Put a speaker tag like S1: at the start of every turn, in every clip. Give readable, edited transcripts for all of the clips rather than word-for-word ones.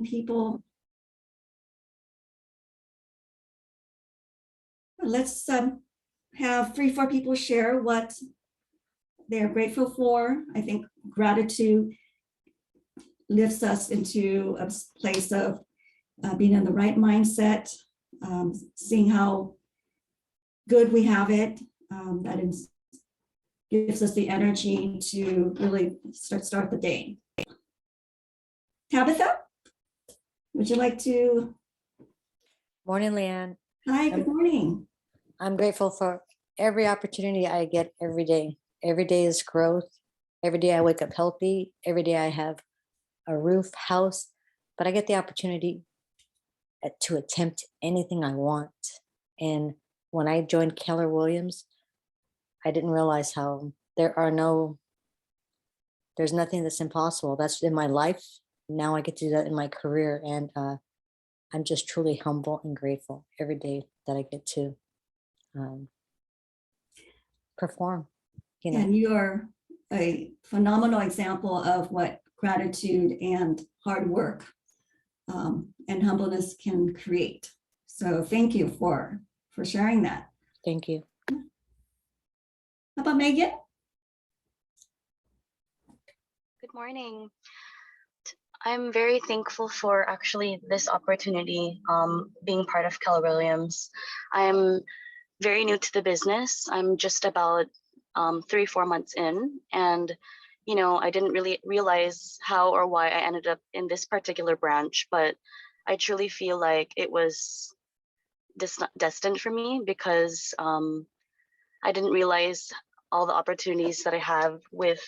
S1: people. Let's have 3-4 people share what they're grateful for. I think gratitude lifts us into a place of being in the right mindset, seeing how good we have it. That gives us the energy to really start the day. Tabitha, would you like to?
S2: Morning, Leanne.
S1: Hi, good morning.
S2: I'm grateful for every opportunity I get every day. Every day is growth. Every day I wake up healthy. Every day I have a roof, house, but I get the opportunity to attempt anything I want. And when I joined Keller Williams, I didn't realize how there's nothing that's impossible. That's in my life. Now I get to do that in my career. And I'm just truly humble and grateful every day that I get to perform.
S1: And you are a phenomenal example of what gratitude and hard work and humbleness can create. So thank you for sharing that.
S2: Thank you.
S1: How about Megan?
S3: Good morning. I'm very thankful for actually this opportunity, being part of Keller Williams. I'm very new to the business. I'm just about 3-4 months in, and I didn't really realize how or why I ended up in this particular branch, but I truly feel like it was destined for me because I didn't realize all the opportunities that I have with,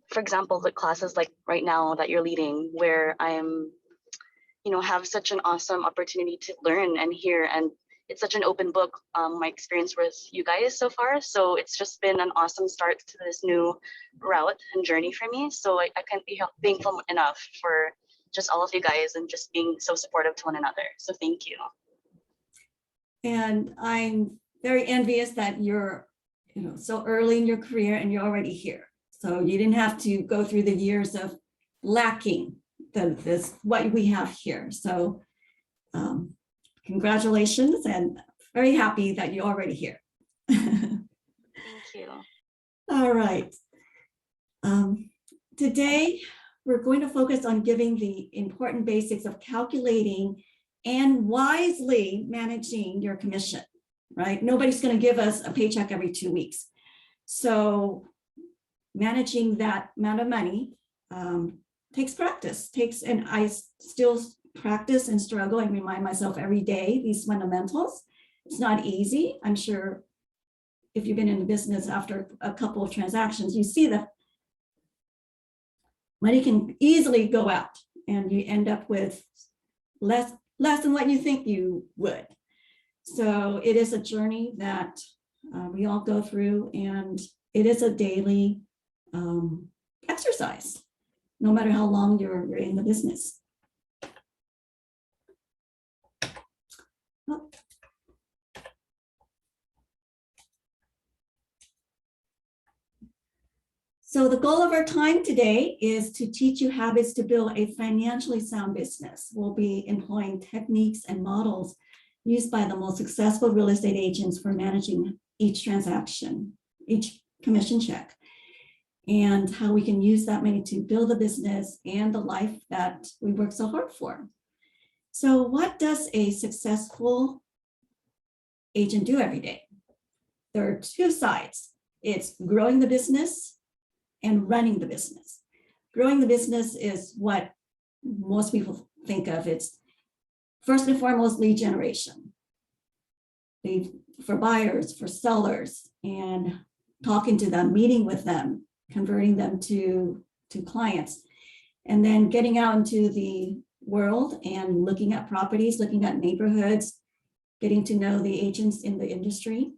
S3: for example, the classes like right now that you're leading, where I am, have such an awesome opportunity to learn and hear, and it's such an open book, my experience with you guys so far. So it's just been an awesome start to this new route and journey for me. So I can't be thankful enough for just all of you guys and just being so supportive to one another. So thank you.
S1: And I'm very envious that you're, so early in your career and you're already here. So you didn't have to go through the years of lacking what we have here. So congratulations, and very happy that you're already here.
S3: Thank you.
S1: All right. Today, we're going to focus on giving the important basics of calculating and wisely managing your commission, right? Nobody's going to give us a paycheck every 2 weeks. So managing that amount of money takes practice, and I still practice and struggle and remind myself every day these fundamentals. It's not easy. I'm sure if you've been in the business after a couple of transactions, you see that money can easily go out and you end up with less than what you think you would. So it is a journey that we all go through, and it is a daily exercise, no matter how long you're in the business. Oh. So the goal of our time today is to teach you habits to build a financially sound business. We'll be employing techniques and models used by the most successful real estate agents for managing each transaction, each commission check, and how we can use that money to build a business and the life that we work so hard for. So what does a successful agent do every day? There are two sides. It's growing the business and running the business. Growing the business is what most people think of. It's first and foremost lead generation. For buyers, for sellers, and talking to them, meeting with them, converting them to clients, and then getting out into the world and looking at properties, looking at neighborhoods, getting to know the agents in the industry.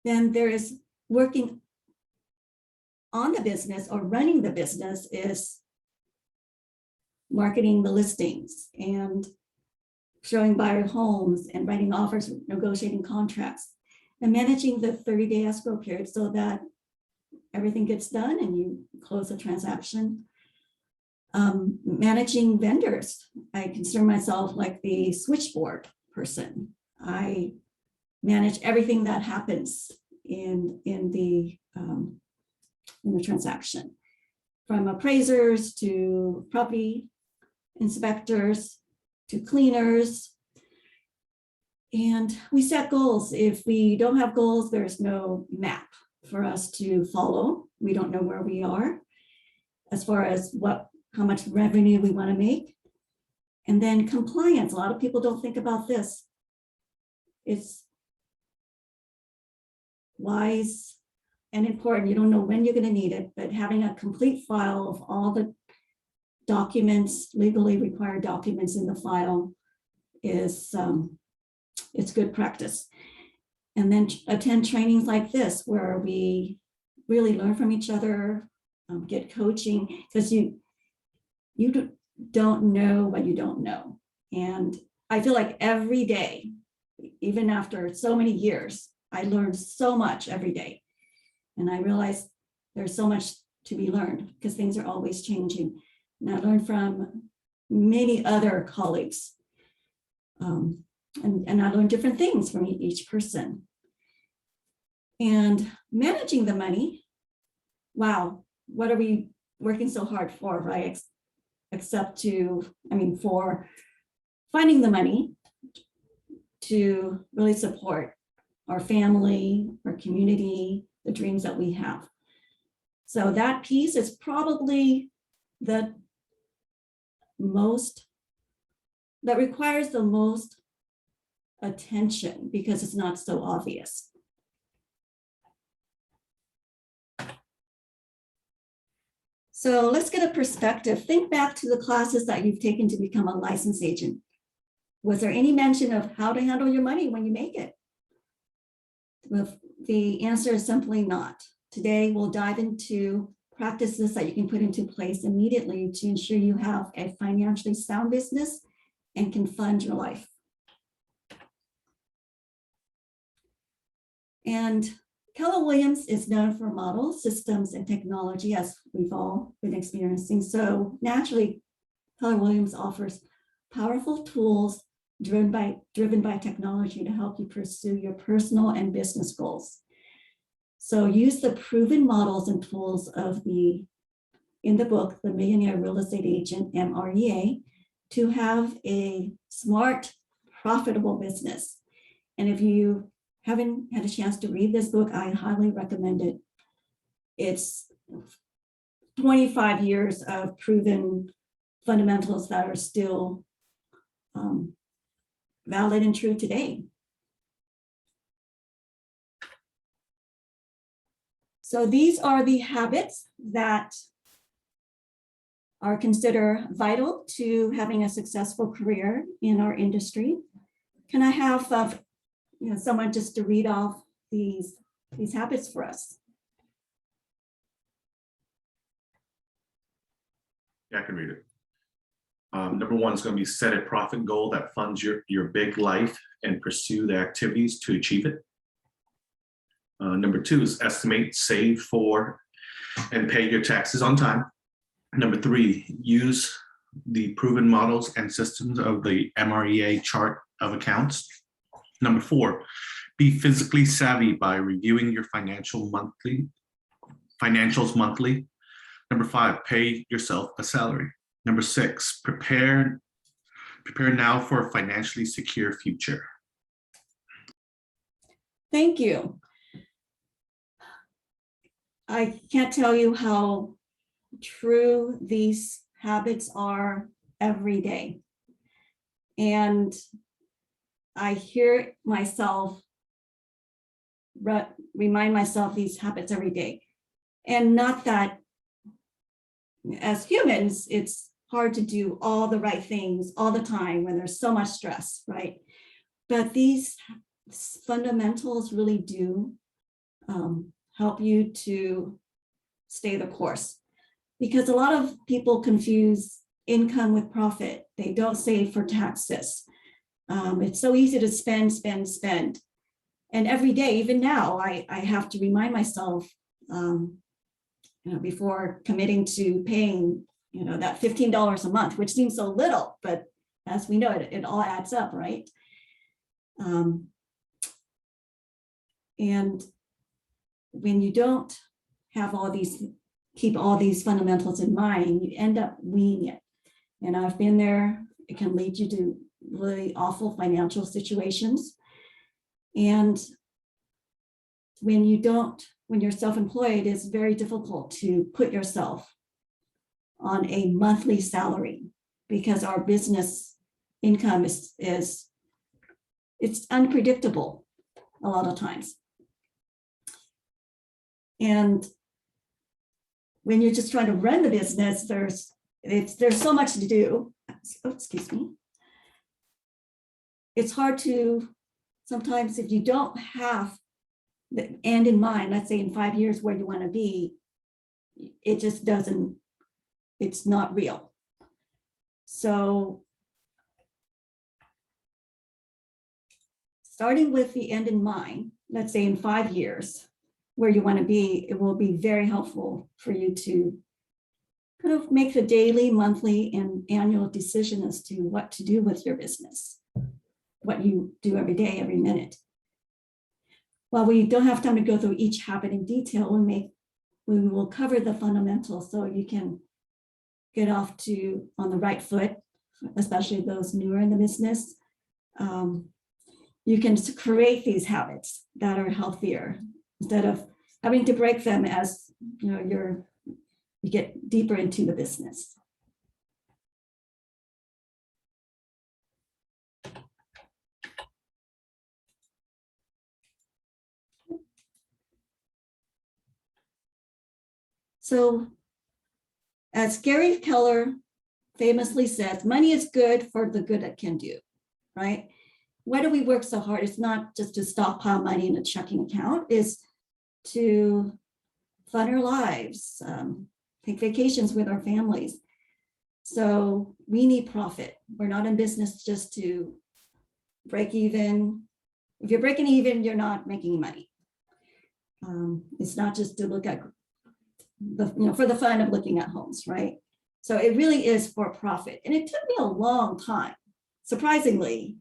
S1: Then there is working on the business, or running the business is marketing the listings and showing buyer homes and writing offers, negotiating contracts, and managing the 30-day escrow period so that everything gets done and you close the transaction. Managing vendors. I consider myself like the switchboard person. I manage everything that happens in the transaction, from appraisers to property inspectors to cleaners. And we set goals. If we don't have goals, there's no map for us to follow. We don't know where we are as far as how much revenue we want to make. And then compliance. A lot of people don't think about this. It's wise and important. You don't know when you're going to need it, but having a complete file of all the documents, legally required documents in the file is it's good practice. And then attend trainings like this where we really learn from each other, get coaching, because you don't know what you don't know. And I feel like every day, even after so many years, I learned so much every day. And I realized there's so much to be learned because things are always changing. And I learned from many other colleagues. And I learned different things from each person. And managing the money, wow, what are we working so hard for, right? For finding the money to really support our family, our community, the dreams that we have. So that piece is probably the most, that requires the most attention because it's not so obvious. So let's get a perspective. Think back to the classes that you've taken to become a licensed agent. Was there any mention of how to handle your money when you make it? The answer is simply not. Today, we'll dive into practices that you can put into place immediately to ensure you have a financially sound business and can fund your life. And Keller Williams is known for models, systems, and technology, as we've all been experiencing. So naturally, Keller Williams offers powerful tools driven by technology to help you pursue your personal and business goals. So use the proven models and tools in the book, The Millionaire Real Estate Agent, MREA, to have a smart, profitable business. And if you haven't had a chance to read this book, I highly recommend it. It's 25 years of proven fundamentals that are still valid and true today. So these are the habits that are considered vital to having a successful career in our industry. Can I have someone just to read off these habits for us?
S4: Yeah, I can read it. Number one is going to be set a profit goal that funds your big life and pursue the activities to achieve it. Number two is estimate, save for, and pay your taxes on time. Number three, use the proven models and systems of the MREA chart of accounts. Number four, be physically savvy by reviewing your financials monthly. Number five, pay yourself a salary. Number six, prepare now for a financially secure future.
S1: Thank you. I can't tell you how true these habits are every day. And I hear myself remind myself these habits every day. And not that as humans, it's hard to do all the right things all the time when there's so much stress, right? But these fundamentals really do help you to stay the course. Because a lot of people confuse income with profit. They don't save for taxes. It's so easy to spend. And every day, even now, I have to remind myself, before committing to paying you know, that $15 a month, which seems so little, but as we know, it all adds up, right? And when you don't have all these, keep all these fundamentals in mind, you end up winging it. And I've been there. It can lead you to really awful financial situations. And when you're self-employed, it's very difficult to put yourself on a monthly salary because our business income is it's unpredictable a lot of times. And when you're just trying to run the business, there's so much to do. Oh, excuse me. It's hard to, sometimes if you don't have the end in mind, let's say in 5 years where you want to be, it just doesn't, it's not real. So starting with the end in mind, let's say in 5 years where you want to be, it will be very helpful for you to kind of make the daily, monthly, and annual decision as to what to do with your business, what you do every day, every minute. While we don't have time to go through each habit in detail, we will cover the fundamentals so you can get off to on the right foot, especially those newer in the business. You can create these habits that are healthier instead of having to break them as you know you get deeper into the business. So as Gary Keller famously says, money is good for the good it can do, right? Why do we work so hard? It's not just to stockpile money in a checking account, it's to fund our lives, take vacations with our families. So we need profit. We're not in business just to break even. If you're breaking even, you're not making money. It's not just to look at for the fun of looking at homes, right? So it really is for profit. And it took me a long time, surprisingly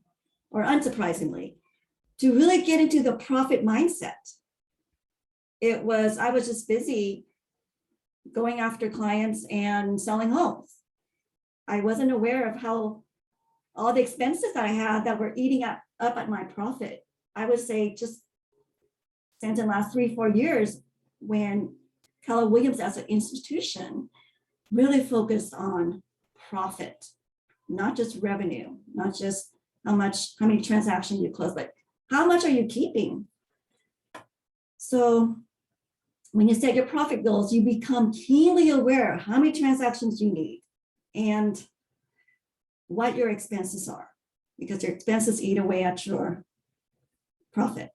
S1: or unsurprisingly, to really get into the profit mindset. I was just busy going after clients and selling homes. I wasn't aware of how all the expenses that I had that were eating up at my profit. I would say just since the last 3-4 years, when Keller Williams as an institution really focused on profit, not just revenue, not just how many transactions you close, but how much are you keeping? So when you set your profit goals, you become keenly aware of how many transactions you need and what your expenses are, because your expenses eat away at your profit.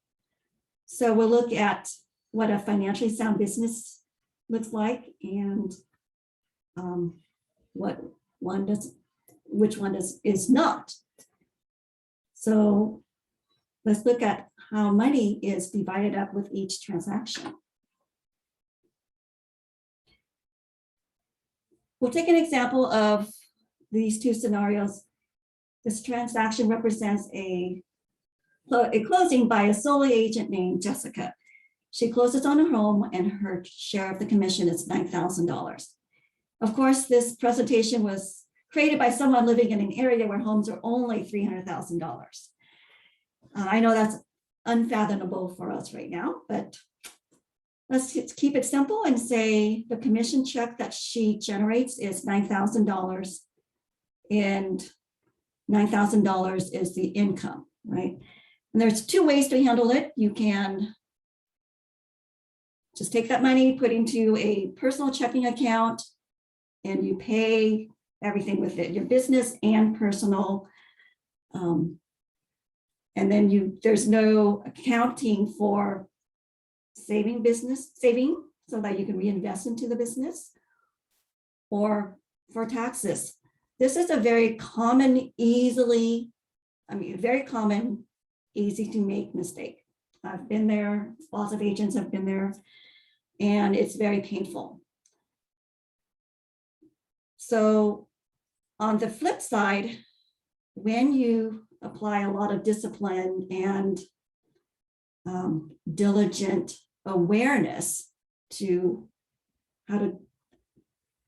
S1: So we'll look at what a financially sound business looks like and which one is not. So let's look at how money is divided up with each transaction. We'll take an example of these two scenarios. This transaction represents a closing by a sole agent named Jessica. She closes on her home and her share of the commission is $9,000. Of course, this presentation was created by someone living in an area where homes are only $300,000. I know that's unfathomable for us right now, but let's keep it simple and say the commission check that she generates is $9,000 and $9,000 is the income, right? And there's 2 ways to handle it. You can just take that money, put into a personal checking account, and you pay everything with it, your business and personal. And then there's no accounting for saving so that you can reinvest into the business or for taxes. This is a very common, easy to make mistake. I've been there, lots of agents have been there, and it's very painful. So on the flip side, when you apply a lot of discipline and diligent awareness to how to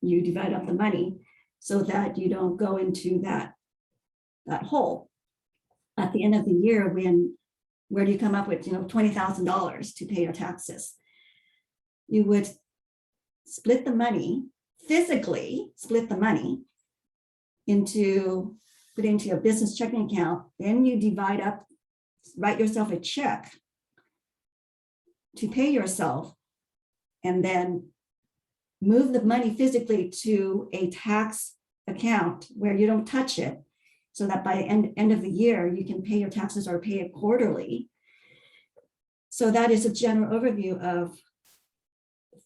S1: you divide up the money so that you don't go into that hole at the end of the year, where do you come up with $20,000 to pay your taxes? You would split the money, physically split the money put into your business checking account. Then you divide up, write yourself a check to pay yourself, and then move the money physically to a tax account where you don't touch it, so that by end of the year, you can pay your taxes or pay it quarterly. So that is a general overview of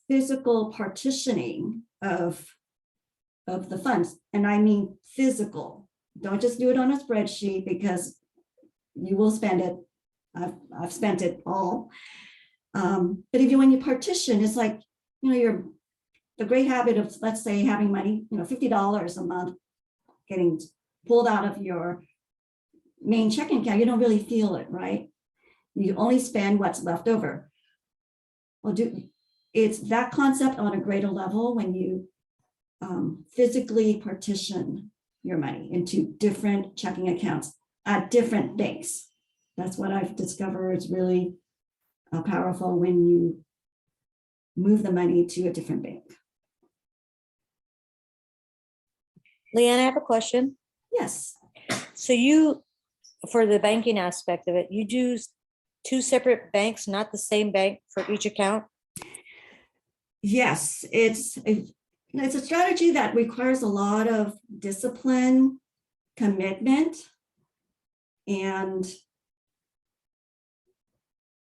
S1: physical partitioning of the funds. And I mean physical. Don't just do it on a spreadsheet, because you will spend it. I've spent it all. But when you partition, it's like, the great habit of, let's say, having money, $50 a month getting pulled out of your main checking account. You don't really feel it, right? You only spend what's left over. Well, it's that concept on a greater level when you physically partition your money into different checking accounts at different banks. That's what I've discovered is really powerful when you move the money to a different bank.
S2: Leanne, I have a question.
S1: Yes.
S2: So you, for the banking aspect of it, you do 2 separate banks, not the same bank for each account?
S1: Yes, it's a strategy that requires a lot of discipline, commitment, and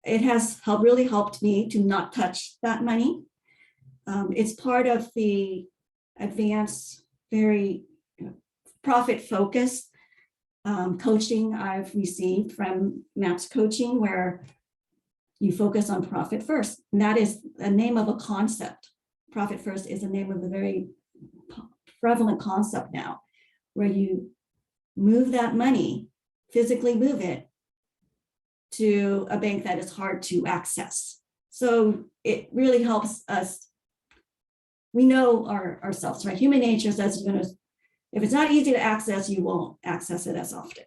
S1: it has really helped me to not touch that money. It's part of the advanced, very profit-focused coaching I've received from Matt's coaching, where you focus on profit first. And that is the name of a concept. Profit first is the name of a very prevalent concept now, where you move that money, physically move it to a bank that is hard to access. So it really helps us. We know ourselves, right? Human nature says, if it's not easy to access, you won't access it as often.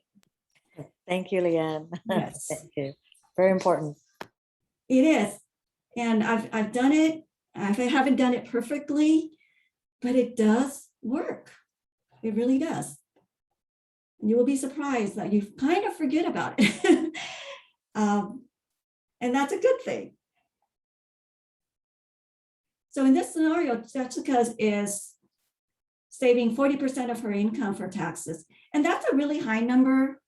S2: Thank you, Leanne.
S1: Yes.
S2: Thank you. Very important.
S1: It is. And I've done it. I haven't done it perfectly, but it does work. It really does. You will be surprised that you kind of forget about it. And that's a good thing. So in this scenario, Jessica is saving 40% of her income for taxes. And that's a really high number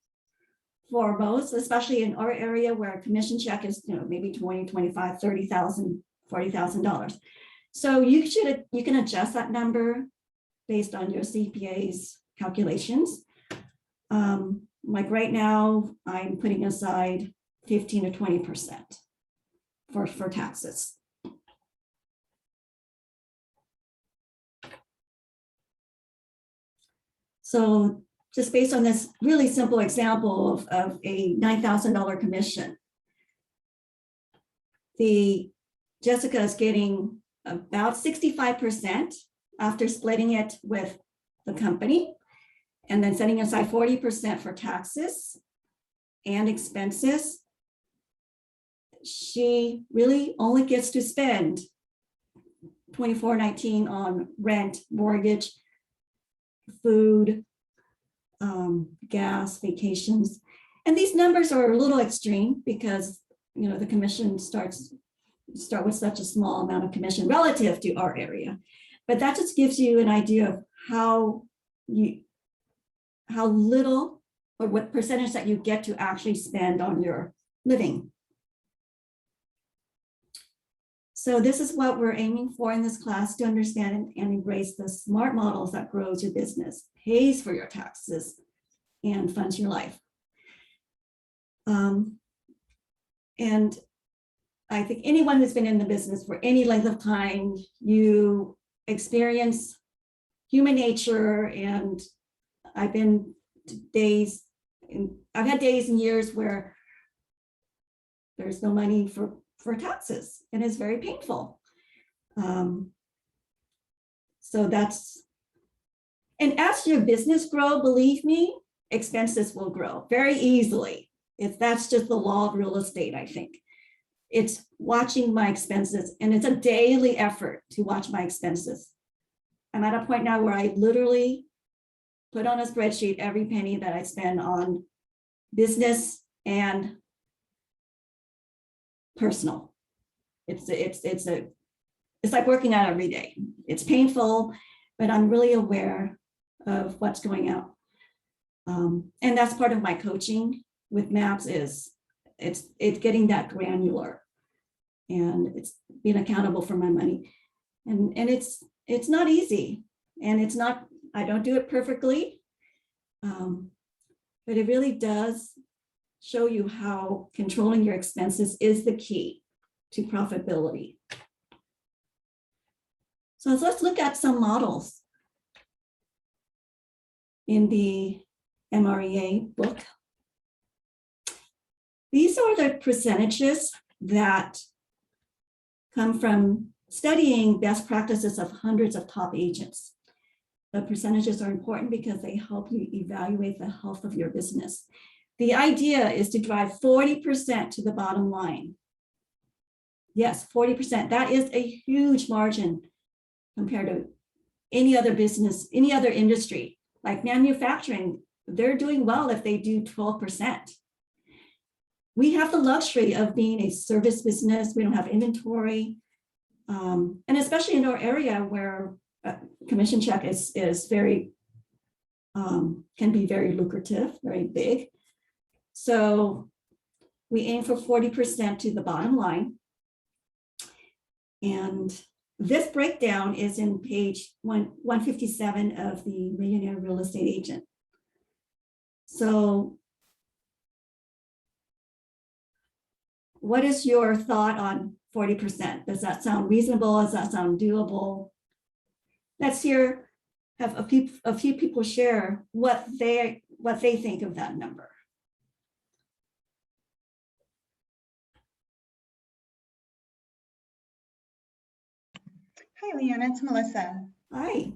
S1: for most, especially in our area where a commission check is, maybe 20, 25, 30,000, $40,000. So you can adjust that number based on your CPA's calculations. Like right now, I'm putting aside 15 to 20% for taxes. So just based on this really simple example of a $9,000 commission, Jessica is getting about 65% after splitting it with the company, and then setting aside 40% for taxes and expenses. She really only gets to spend $24.19 on rent, mortgage, food, gas, vacations. And these numbers are a little extreme because the commission start with such a small amount of commission relative to our area. But that just gives you an idea of how little or what percentage that you get to actually spend on your living. So this is what we're aiming for in this class, to understand and embrace the SMART models that grows your business, pays for your taxes, and funds your life. And I think anyone who's been in the business for any length of time, you experience human nature, and I've been I've had days and years where there's no money for taxes, and it's very painful. So that's, and as your business grow, believe me, expenses will grow very easily. That's just the law of real estate, I think. It's watching my expenses, and it's a daily effort to watch my expenses. I'm at a point now where I literally put on a spreadsheet every penny that I spend on business and personal. It's like working out every day. It's painful, but I'm really aware of what's going out. And that's part of my coaching with MAPS is it's getting that granular, and it's being accountable for my money. And it's not easy, and it's not, I don't do it perfectly, but it really does show you how controlling your expenses is the key to profitability. So let's look at some models in the MREA book. These are the percentages that come from studying best practices of hundreds of top agents. The percentages are important because they help you evaluate the health of your business. The idea is to drive 40% to the bottom line. Yes, 40%. That is a huge margin compared to any other business, any other industry. Like manufacturing, they're doing well if they do 12%. We have the luxury of being a service business. We don't have inventory. And especially in our area where commission check is very, can be very lucrative, very big. So we aim for 40% to the bottom line. And this breakdown is in page 157 of the Millionaire Real Estate Agent. So what is your thought on 40%? Does that sound reasonable? Does that sound doable? Let's have a few people share what they think of that number.
S5: Hi, Leanna, it's Melissa.
S1: Hi.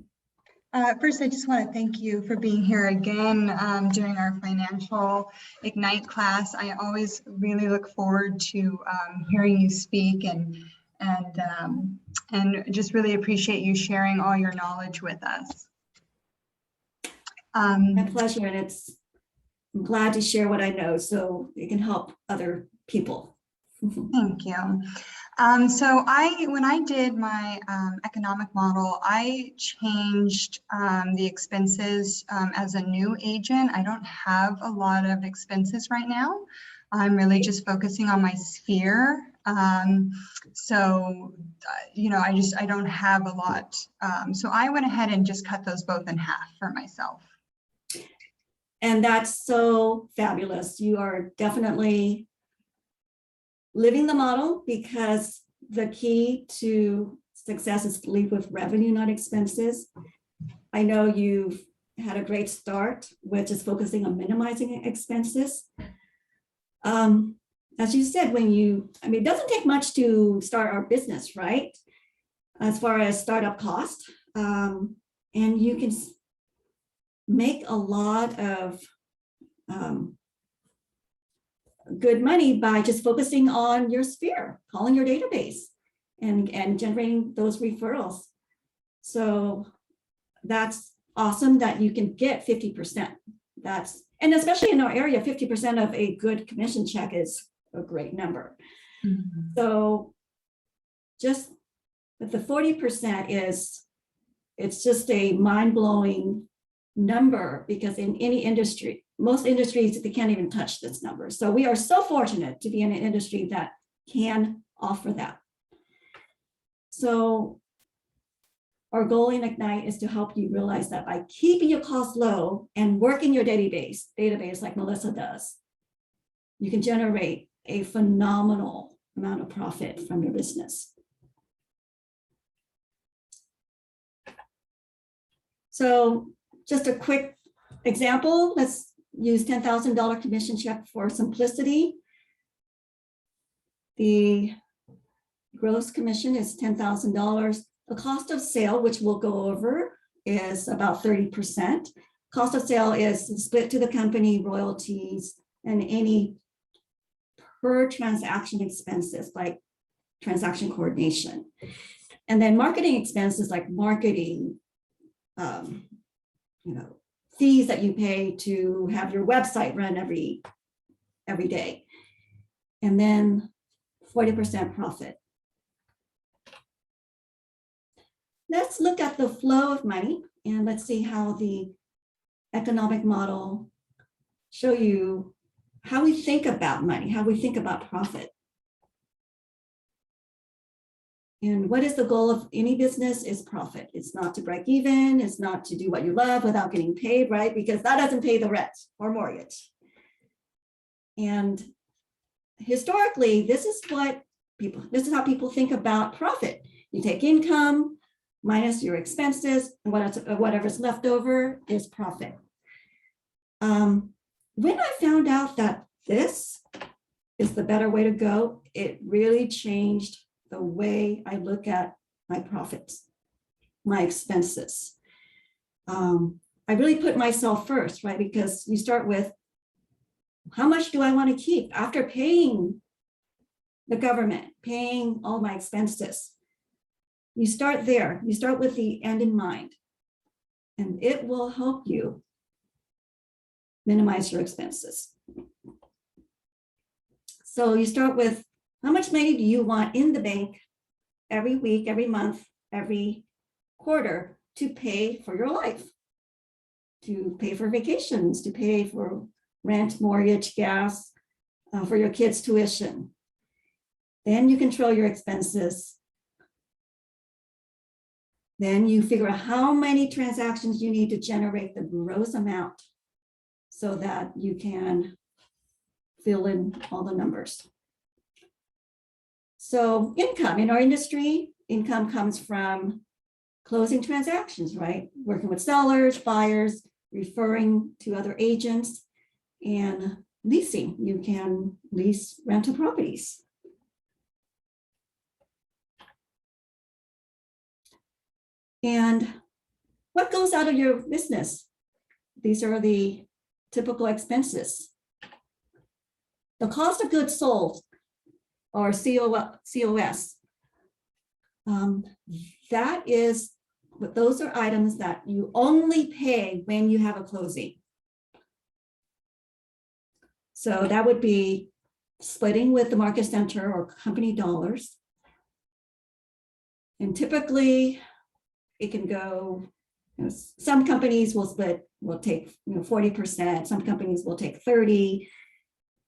S5: First, I just want to thank you for being here again during our Financial Ignite class. I always really look forward to hearing you speak and just really appreciate you sharing all your knowledge with us.
S1: My pleasure, and I'm glad to share what I know so it can help other people.
S5: Thank you. So when I did my economic model, I changed the expenses as a new agent. I don't have a lot of expenses right now. I'm really just focusing on my sphere. So, you know, I don't have a lot. So I went ahead and just cut those both in half for myself.
S1: And that's so fabulous. You are definitely living the model, because the key to success is to lead with revenue, not expenses. I know you've had a great start, which is focusing on minimizing expenses. As you said, it doesn't take much to start our business, right? As far as startup cost, and you can make a lot of good money by just focusing on your sphere, calling your database, and generating those referrals. So that's awesome that you can get 50%. And especially in our area, 50% of a good commission check is a great number. Mm-hmm. So just the 40% it's just a mind-blowing number, because in any industry, most industries, they can't even touch this number. So we are so fortunate to be in an industry that can offer that. So our goal in Ignite is to help you realize that by keeping your costs low and working your database like Melissa does, you can generate a phenomenal amount of profit from your business. So just a quick example, let's use $10,000 commission check for simplicity. The gross commission is $10,000. The cost of sale, which we'll go over, is about 30%. Cost of sale is split to the company, royalties, and any per transaction expenses like transaction coordination. And then marketing expenses like marketing, fees that you pay to have your website run every day. And then 40% profit. Let's look at the flow of money and let's see how the economic model show you how we think about money, how we think about profit. And what is the goal of any business is profit. It's not to break even. It's not to do what you love without getting paid, right? Because that doesn't pay the rent or mortgage. And historically, this is how people think about profit. You take income minus your expenses, and whatever's left over is profit. When I found out that this is the better way to go, it really changed the way I look at my profits, my expenses. I really put myself first, right? Because you start with, how much do I want to keep after paying the government, paying all my expenses? You start there. You start with the end in mind, and it will help you minimize your expenses. So you start with, how much money do you want in the bank every week, every month, every quarter to pay for your life, to pay for vacations, to pay for rent, mortgage, gas, for your kids' tuition. Then you control your expenses. Then you figure out how many transactions you need to generate the gross amount so that you can fill in all the numbers. So income in our industry, income comes from closing transactions, right? Working with sellers, buyers, referring to other agents, and leasing. You can lease rental properties. And what goes out of your business? These are the typical expenses. The cost of goods sold, or COS, those are items that you only pay when you have a closing. So that would be splitting with the market center or company dollars. And typically it can go, some companies will take 40%, some companies will take 30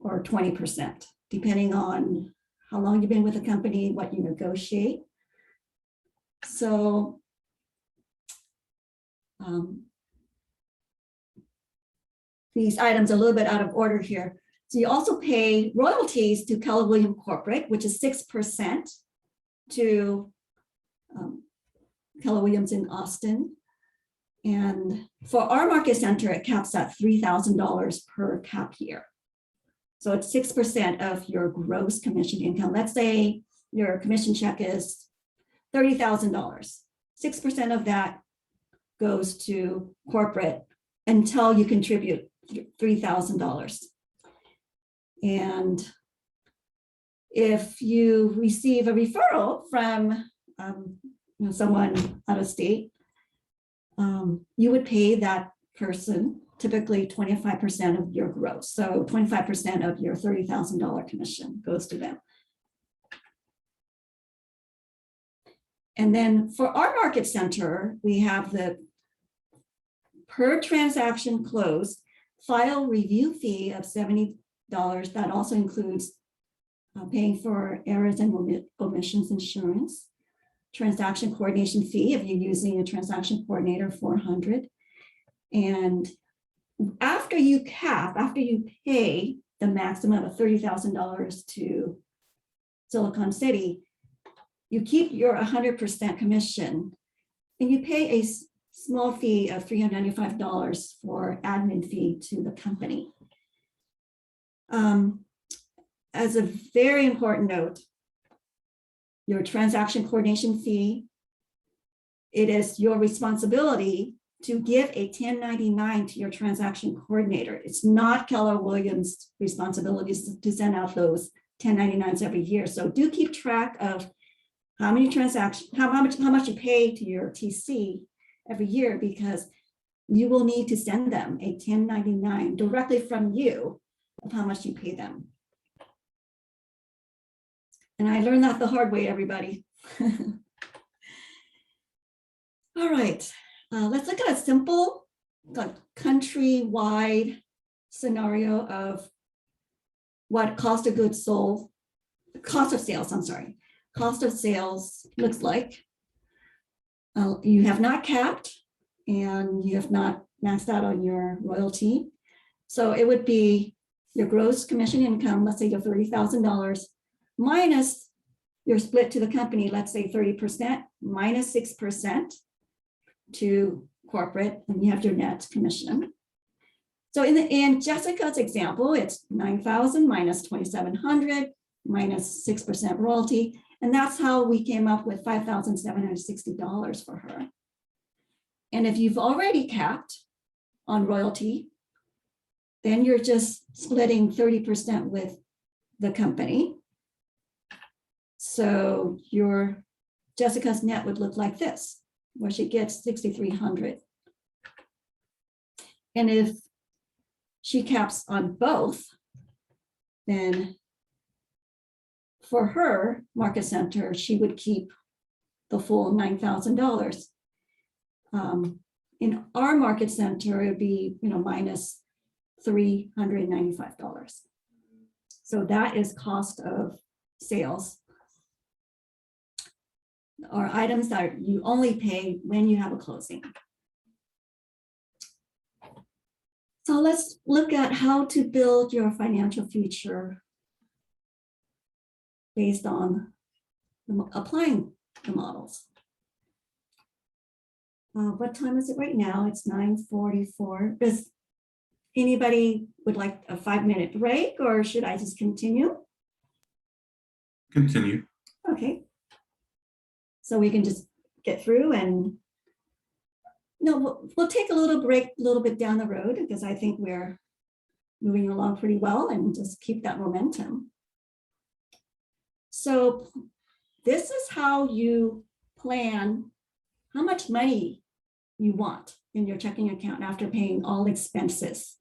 S1: or 20%, depending on how long you've been with the company, what you negotiate. So these items are a little bit out of order here. So you also pay royalties to Keller Williams Corporate, which is 6% to Keller Williams in Austin. And for our market center, it caps at $3,000 per cap year. So it's 6% of your gross commission income. Let's say your commission check is $30,000. 6% of that goes to corporate until you contribute $3,000. And if you receive a referral from someone out of state, you would pay that person typically 25% of your gross. So 25% of your $30,000 commission goes to them. And then for our market center, we have the per transaction closed file review fee of $70. That also includes paying for errors and omissions insurance, transaction coordination fee if you're using a transaction coordinator, $400. And after you pay the maximum of $30,000 to Silicon City, you keep your 100% commission and you pay a small fee of $395 for admin fee to the company. As a very important note, your transaction coordination fee, it is your responsibility to give a 1099 to your transaction coordinator. It's not Keller Williams' responsibility to send out those 1099s every year. So do keep track of how many transactions, how much you pay to your TC every year, because you will need to send them a 1099 directly from you of how much you pay them. And I learned that the hard way, everybody. All right, let's look at a simple countrywide scenario of what cost of sales looks like. You have not capped and you have not maxed out on your royalty. So it would be your gross commission income, let's say your $30,000, minus your split to the company, let's say 30%, minus 6% to corporate, and you have your net commission. So in Jessica's example, it's 9,000 minus 2,700 minus 6% royalty. And that's how we came up with $5,760 for her. And if you've already capped on royalty, then you're just splitting 30% with the company. So your Jessica's net would look like this, where she gets 6,300. And if she caps on both, then for her market center, she would keep the full $9,000. In our market center, it would be, minus $395. So that is cost of sales, or items that you only pay when you have a closing. So let's look at how to build your financial future based on applying the models. What time is it right now? It's 9:44. Does anybody would like a 5-minute break, or should I just continue?
S4: Continue.
S1: Okay. So we can just get through, and no, we'll take a little break a little bit down the road, because I think we're moving along pretty well, and just keep that momentum. So this is how you plan how much money you want in your checking account after paying all expenses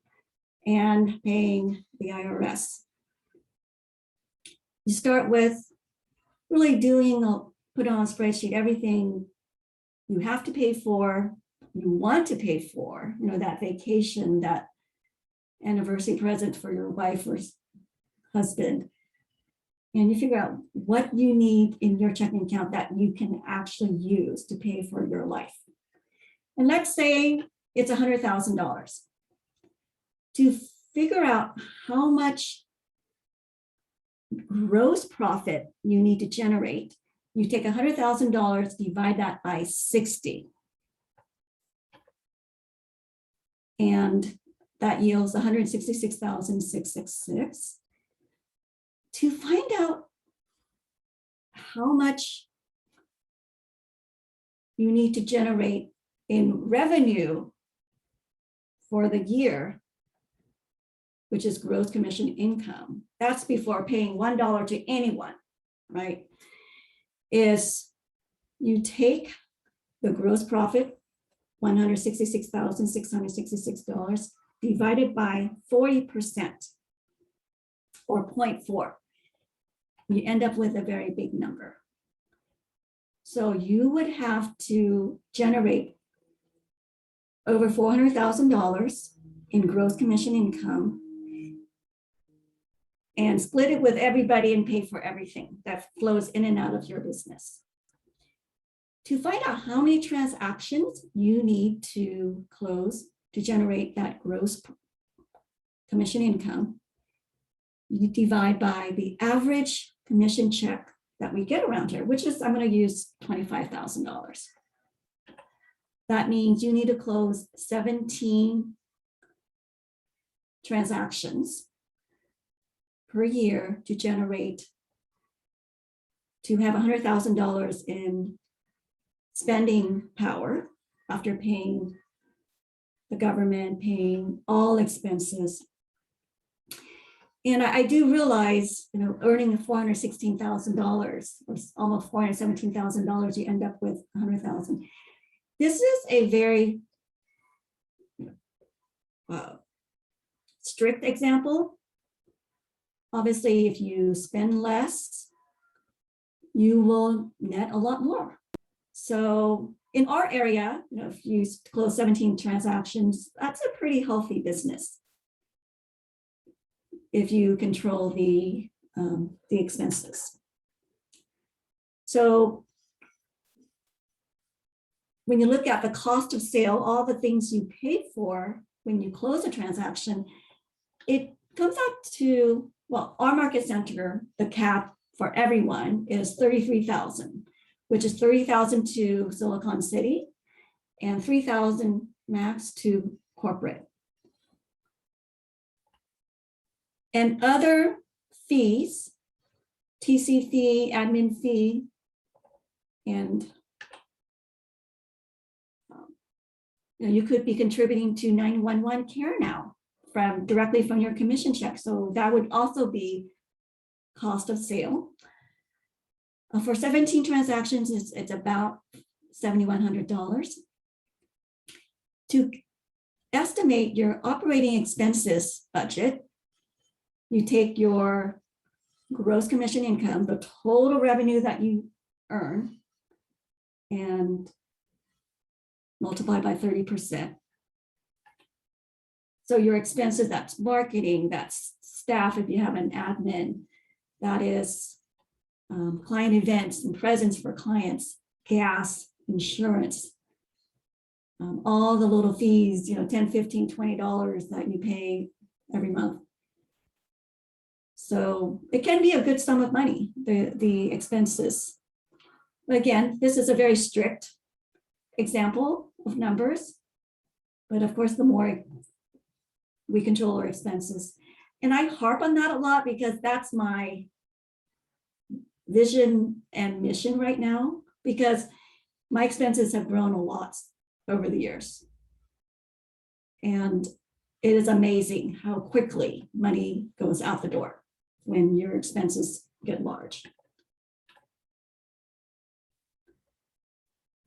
S1: and paying the IRS. You start with really put on a spreadsheet everything you have to pay for, you want to pay for, that vacation, that anniversary present for your wife or husband. And you figure out what you need in your checking account that you can actually use to pay for your life. And let's say it's $100,000. To figure out how much gross profit you need to generate, you take $100,000, divide that by 60. And that yields $166,666. To find out how much you need to generate in revenue for the year, which is gross commission income, that's before paying $1 to anyone, right? Is you take the gross profit, $166,666, divided by 40%, or 0.4. You end up with a very big number. So you would have to generate over $400,000 in gross commission income and split it with everybody and pay for everything that flows in and out of your business. To find out how many transactions you need to close to generate that gross commission income, you divide by the average commission check that we get around here, which is, I'm going to use $25,000. That means you need to close 17 transactions per year to have $100,000 in spending power after paying the government, paying all expenses. And I do realize, earning $416,000 or almost $417,000, you end up with $100,000. This is a very strict example. Obviously, if you spend less, you will net a lot more. So in our area, if you close 17 transactions, that's a pretty healthy business if you control the expenses. So when you look at the cost of sale, all the things you paid for when you close a transaction, it comes out to, well, our market center, the cap for everyone is $33,000, which is $30,000 to Silicon City and $3,000 max to corporate. And other fees, TC fee, admin fee, and you could be contributing to 911 care now directly from your commission check. So that would also be cost of sale. For 17 transactions, it's about $7,100. To estimate your operating expenses budget, you take your gross commission income, the total revenue that you earn, and multiply by 30%. So your expenses, that's marketing, that's staff if you have an admin, that is client events and presents for clients, gas, insurance, all the little fees, $10, $15, $20 that you pay every month. So it can be a good sum of money, the expenses. But again, this is a very strict example of numbers. But of course, the more we control our expenses. And I harp on that a lot because that's my vision and mission right now, because my expenses have grown a lot over the years. And it is amazing how quickly money goes out the door when your expenses get large.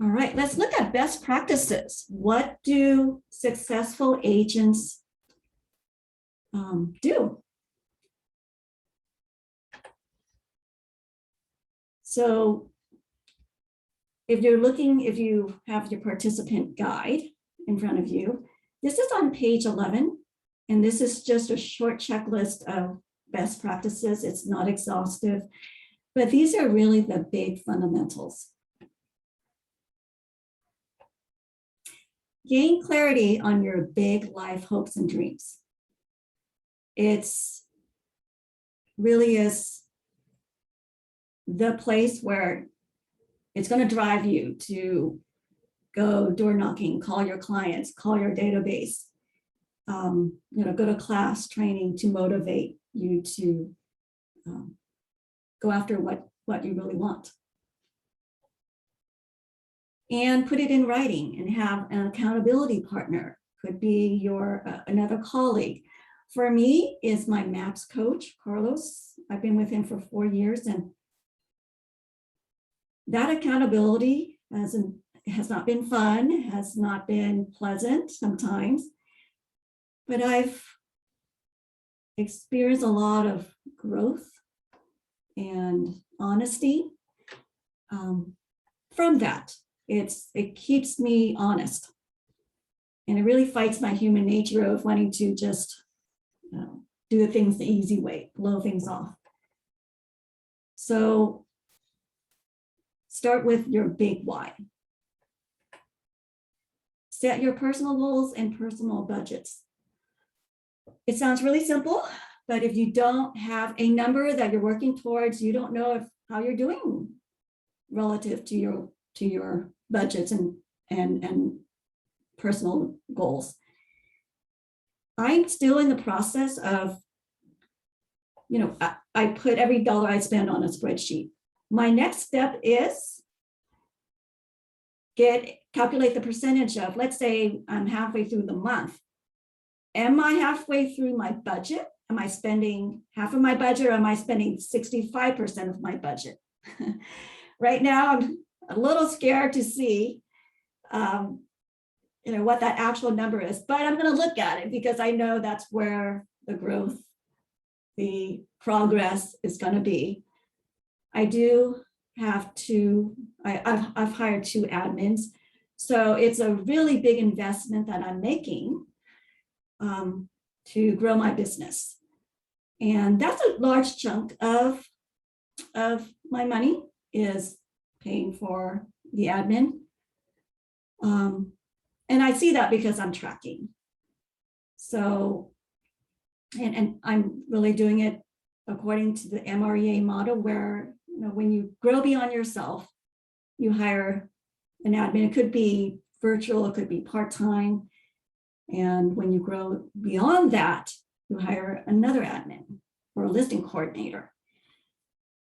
S1: All right, let's look at best practices. What do successful agents do? So if you have your participant guide in front of you, this is on page 11, and this is just a short checklist of best practices. It's not exhaustive, but these are really the big fundamentals. Gain clarity on your big life hopes and dreams. It's really is the place where it's going to drive you to go door knocking, call your clients, call your database, go to class training to motivate you to go after what you really want. And put it in writing and have an accountability partner. Could be your another colleague. For me, is my MAPS coach, Carlos. I've been with him for 4 years, and that accountability has not been fun, has not been pleasant sometimes, but I've experienced a lot of growth and honesty from that. It keeps me honest, and it really fights my human nature of wanting to just do things the easy way, blow things off. So start with your big why. Set your personal goals and personal budgets. It sounds really simple, but if you don't have a number that you're working towards, you don't know how you're doing relative to your budgets and personal goals. I'm still in the process of, I put every dollar I spend on a spreadsheet. My next step is calculate the percentage of, let's say I'm halfway through the month. Am I halfway through my budget? Am I spending half of my budget, or am I spending 65% of my budget? Right now, I'm a little scared to see what that actual number is, but I'm going to look at it because I know that's where the growth, the progress is going to be. I do have to, I've hired 2 admins. So it's a really big investment that I'm making to grow my business. And that's a large chunk of my money is paying for the admin. And I see that because I'm tracking. So, and I'm really doing it according to the MREA model, where when you grow beyond yourself, you hire an admin. It could be virtual, it could be part-time. And when you grow beyond that, you hire another admin or a listing coordinator.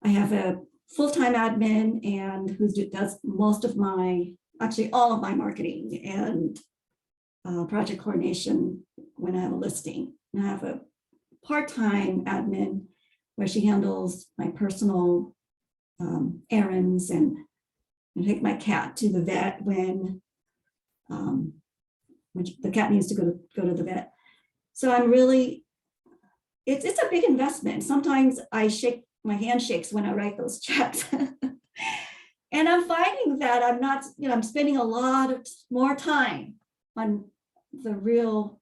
S1: I have a full-time admin and who does most of my, actually all of my marketing and project coordination when I have a listing. And I have a part-time admin where she handles my personal errands and take my cat to the vet when the cat needs to go to the vet. So I'm really, it's a big investment. Sometimes my hand shakes when I write those checks. And I'm finding that I'm not, I'm spending a lot of more time on the real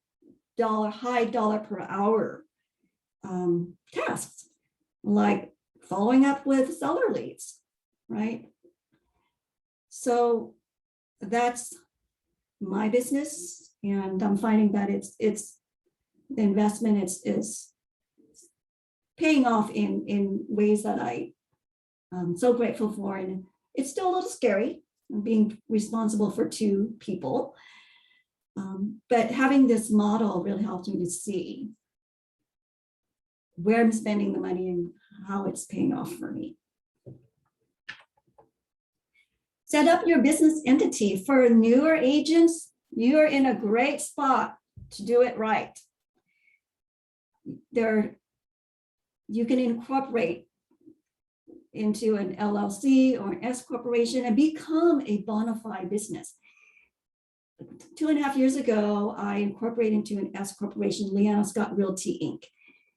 S1: high dollar per hour tasks, like following up with seller leads, right? So that's my business, and I'm finding that it's the investment is paying off in ways that I'm so grateful for. And it's still a little scary being responsible for 2 people. But having this model really helps me to see where I'm spending the money and how it's paying off for me. Set up your business entity. For newer agents, you are in a great spot to do it right. You can incorporate into an LLC or an S corporation and become a bona fide business. 2.5 years ago, I incorporated into an S corporation, Leanna Scott Realty Inc.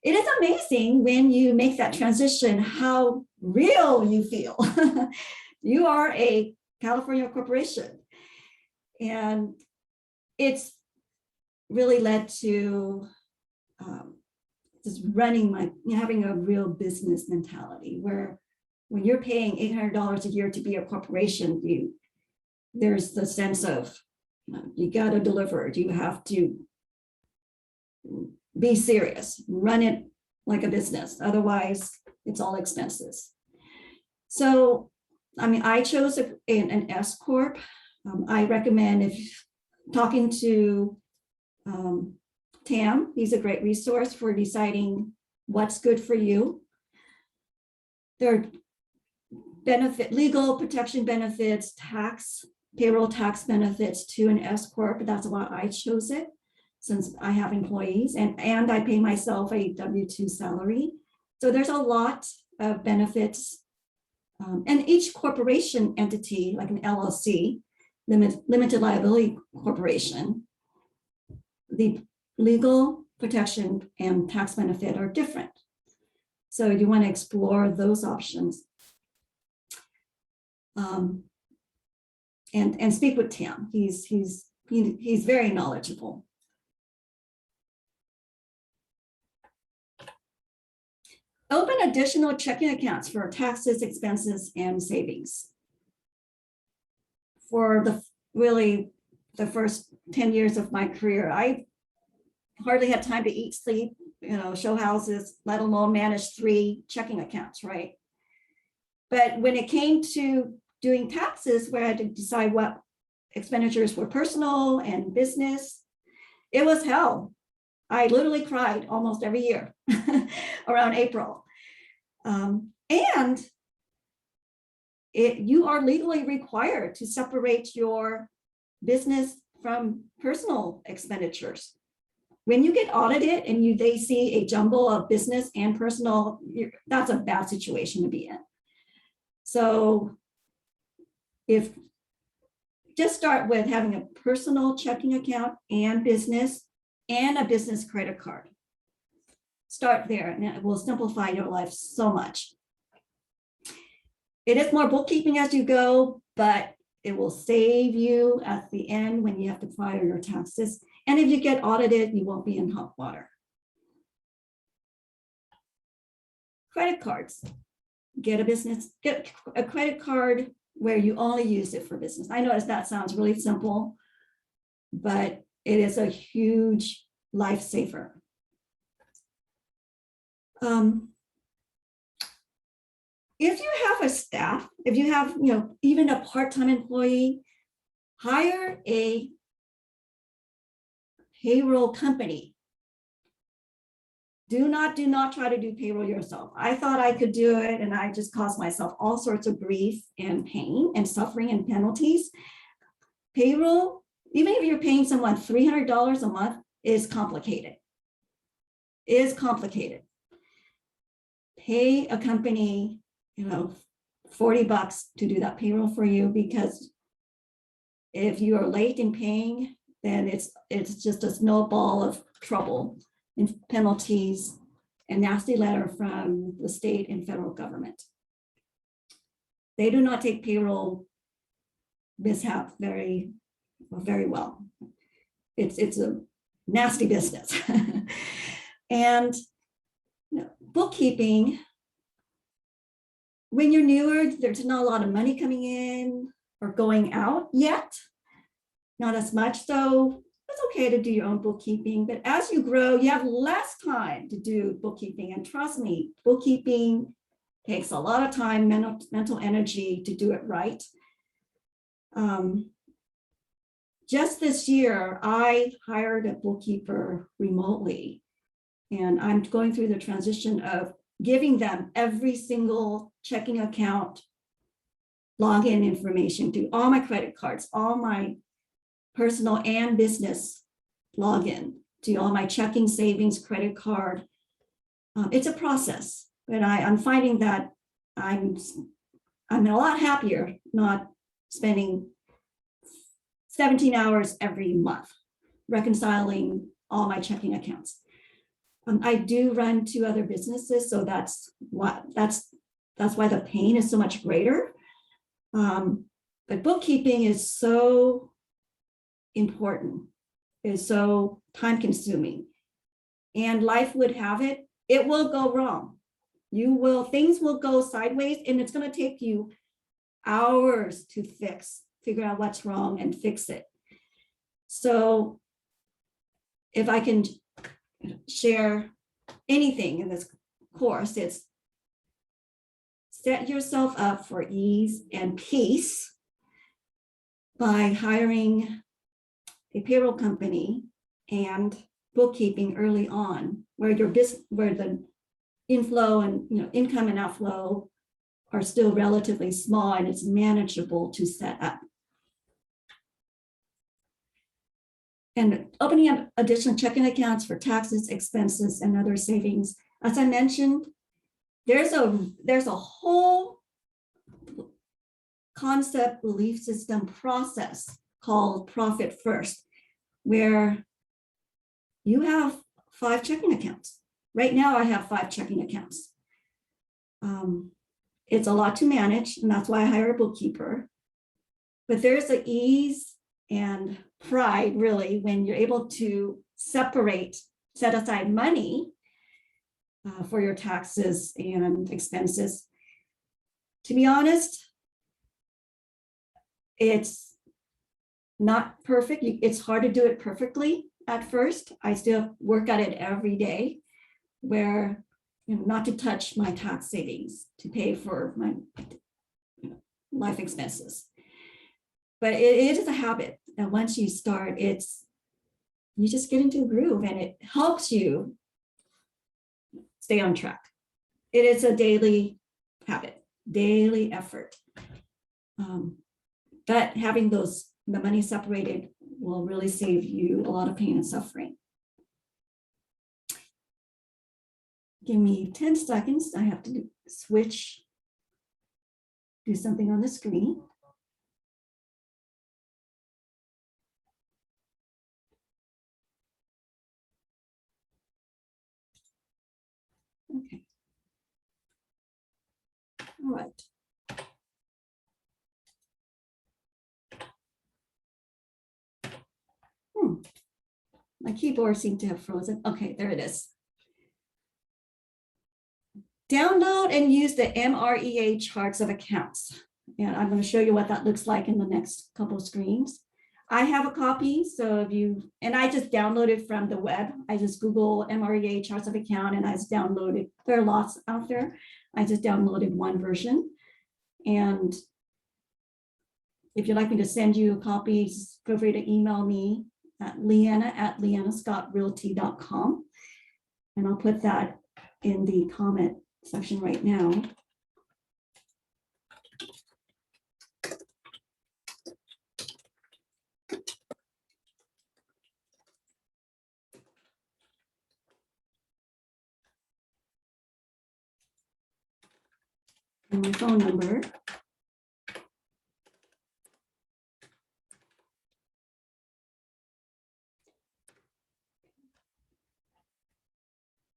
S1: It is amazing when you make that transition, how real you feel. You are a California corporation. And it's really led to just having a real business mentality, where when you're paying $800 a year to be a corporation, there's the sense of, you got to deliver. You have to be serious, run it like a business. Otherwise, it's all expenses. So, I chose an S Corp. I recommend, if talking to Tam, he's a great resource for deciding what's good for you. There are legal protection benefits, payroll tax benefits to an S Corp. That's why I chose it, since I have employees and I pay myself a W-2 salary. So there's a lot of benefits. And each corporation entity, like an LLC, limited liability corporation, the legal protection and tax benefit are different. So you want to explore those options. And speak with Tam. He's very knowledgeable. Open additional checking accounts for taxes, expenses, and savings. For the first 10 years of my career, I hardly had time to eat, sleep, show houses, let alone manage 3 checking accounts, right? But when it came to doing taxes, where I had to decide what expenditures for personal and business. It was hell. I literally cried almost every year around April. And you are legally required to separate your business from personal expenditures. When you get audited and they see a jumble of business and personal, that's a bad situation to be in. So just start with having a personal checking account and a business credit card. Start there and it will simplify your life so much. It is more bookkeeping as you go, but it will save you at the end when you have to file your taxes. And if you get audited, you won't be in hot water. Credit cards. Get a credit card where you only use it for business. I know that sounds really simple, but it is a huge lifesaver. If you have a staff, if you have, even a part-time employee, hire a payroll company. Do not try to do payroll yourself. I thought I could do it, and I just caused myself all sorts of grief and pain and suffering and penalties. Payroll, even if you're paying someone $300 a month, is complicated. Pay a company, $40 to do that payroll for you, because if you are late in paying, then it's just a snowball of trouble and penalties and nasty letter from the state and federal government. They do not take payroll mishap very well. It's a nasty business. And bookkeeping, when you're newer, there's not a lot of money coming in or going out yet. Not as much, so it's okay to do your own bookkeeping. But as you grow, you have less time to do bookkeeping. And trust me, bookkeeping takes a lot of time, mental energy to do it right. Just this year, I hired a bookkeeper remotely, and I'm going through the transition of giving them every single checking account login information to all my credit cards, all my personal and business login to all my checking, savings, credit card. It's a process, but I'm finding that I'm a lot happier not spending 17 hours every month reconciling all my checking accounts. I do run 2 other businesses, so that's why the pain is so much greater. But bookkeeping is so important, is so time consuming, and life would have it, it will go wrong. Things will go sideways, and it's going to take you hours to figure out what's wrong and fix it. So if I can share anything in this course, it's set yourself up for ease and peace by hiring a payroll company and bookkeeping early on, where the inflow and income and outflow are still relatively small and it's manageable to set up. And opening up additional checking accounts for taxes, expenses, and other savings. As I mentioned, there's a whole concept, belief system process called Profit First, where you have 5 checking accounts. Right now, I have 5 checking accounts. It's a lot to manage, and that's why I hire a bookkeeper. But there's the ease and pride, really, when you're able to set aside money for your taxes and expenses. To be honest, it's not perfect. It's hard to do it perfectly at first. I still work at it every day, where not to touch my tax savings to pay for my life expenses. but it is a habit. And once you start, you just get into a groove and it helps you stay on track. It is a daily habit, daily effort. But having the money separated will really save you a lot of pain and suffering. Give me 10 seconds. I have to do something on the screen. Okay. All right. My keyboard seemed to have frozen. Okay, there it is. Download and use the MREA charts of accounts. And I'm going to show you what that looks like in the next couple of screens. I have a copy, so and I just downloaded from the web. I just Google MREA charts of account and I just downloaded, there are lots out there. I just downloaded one version. And if you'd like me to send you a copy, feel free to email me at leanna@leannascottrealty.com. And I'll put that in the comment section right now. And my phone number.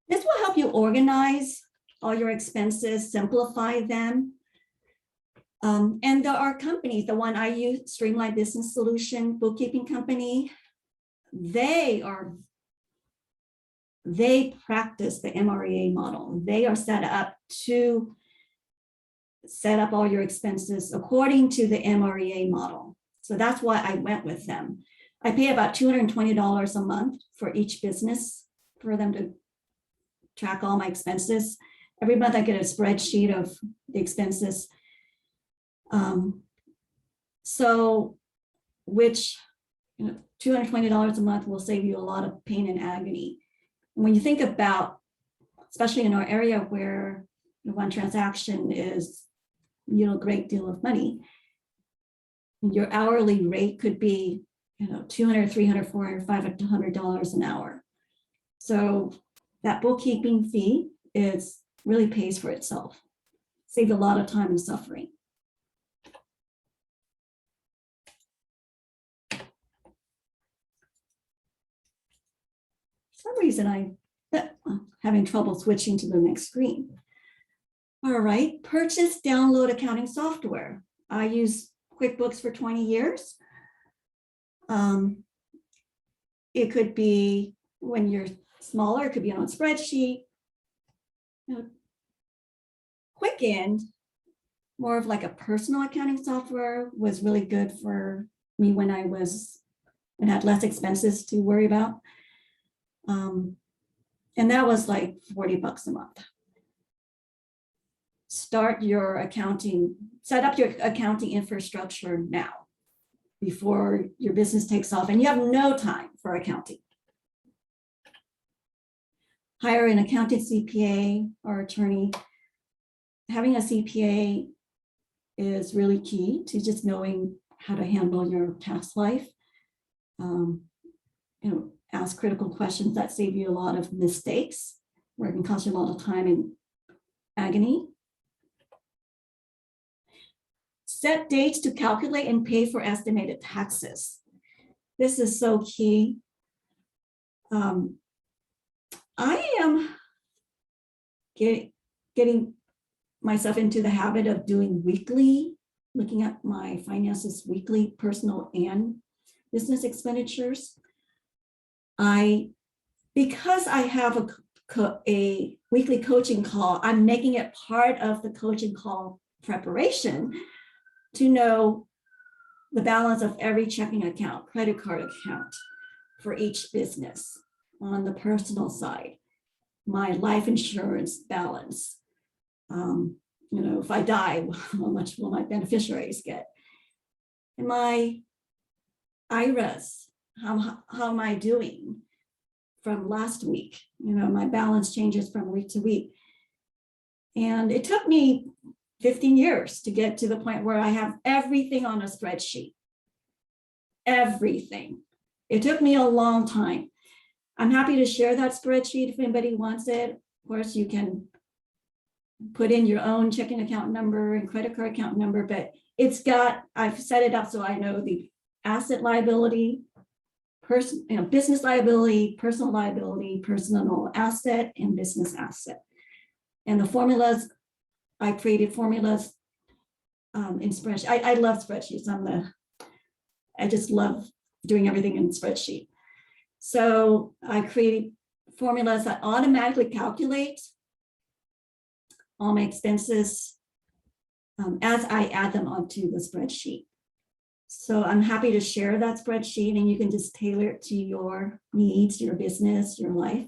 S1: This will help you organize all your expenses, simplify them. And there are companies, the one I use, Streamline Business Solution bookkeeping company, they practice the MREA model. They are set up to set up all your expenses according to the MREA model. So that's why I went with them. I pay about $220 a month for each business for them to track all my expenses. Every month I get a spreadsheet of the expenses. So which, $220 a month will save you a lot of pain and agony. And when you think about, especially in our area where one transaction is a great deal of money, your hourly rate could be $200, $300, $400, $500 an hour. So that bookkeeping fee really pays for itself. Saved a lot of time and suffering. For some reason I'm having trouble switching to the next screen. All right, purchase, download accounting software. I use QuickBooks for 20 years. It could be when you're smaller, it could be on a spreadsheet. Quicken, more of like a personal accounting software, was really good for me when I had less expenses to worry about. And that was like $40 a month. Set up your accounting infrastructure now before your business takes off and you have no time for accounting. Hire an accountant, CPA, or attorney. Having a CPA is really key to just knowing how to handle your tax life. Ask critical questions that save you a lot of mistakes, where it can cost you a lot of time and agony. Set dates to calculate and pay for estimated taxes. This is so key. I am getting myself into the habit of doing looking at my finances weekly, personal and business expenditures. Because I have a weekly coaching call, I'm making it part of the coaching call preparation to know the balance of every checking account, credit card account for each business. On the personal side, my life insurance balance. If I die, how much will my beneficiaries get? my IRAs, how am I doing from last week? You know, my balance changes from week to week. And it took me 15 years to get to the point where I have everything on a spreadsheet. Everything. It took me a long time. I'm happy to share that spreadsheet if anybody wants it. Of course, you can put in your own checking account number and credit card account number, but I've set it up so I know the asset liability, business liability, personal asset, and business asset. And the formulas, I created formulas in spreadsheet. I love spreadsheets. I just love doing everything in spreadsheet. So I created formulas that automatically calculate all my expenses as I add them onto the spreadsheet. So I'm happy to share that spreadsheet, and you can just tailor it to your needs, your business, your life.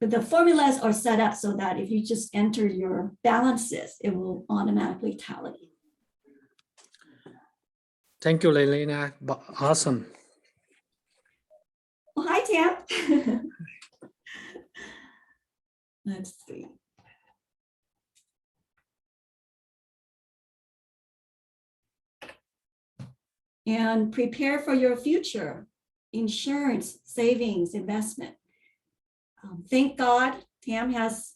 S1: But the formulas are set up so that if you just enter your balances, it will automatically tally.
S6: Thank you, Leilina. Awesome.
S1: Well, hi, Tam. Let's see. And prepare for your future, insurance, savings, investment. Thank God Tam has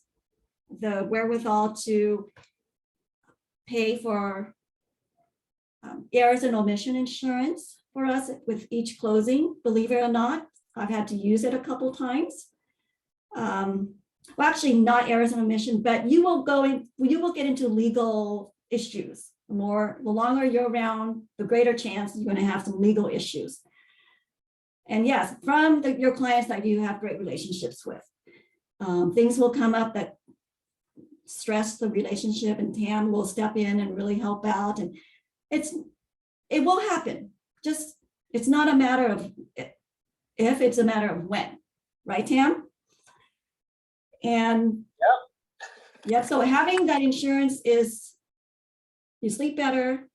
S1: the wherewithal to pay for errors and omission insurance for us with each closing. Believe it or not, I've had to use it a couple times. Well, actually not errors and omission, but you will get into legal issues. The longer you're around, the greater chance you're going to have some legal issues. And yes, from your clients that you have great relationships with, things will come up that stress the relationship, and Tam will step in and really help out. And it will happen. Just, it's not a matter of if, it's a matter of when, right, Tam? And yep. So having that insurance is, you sleep better,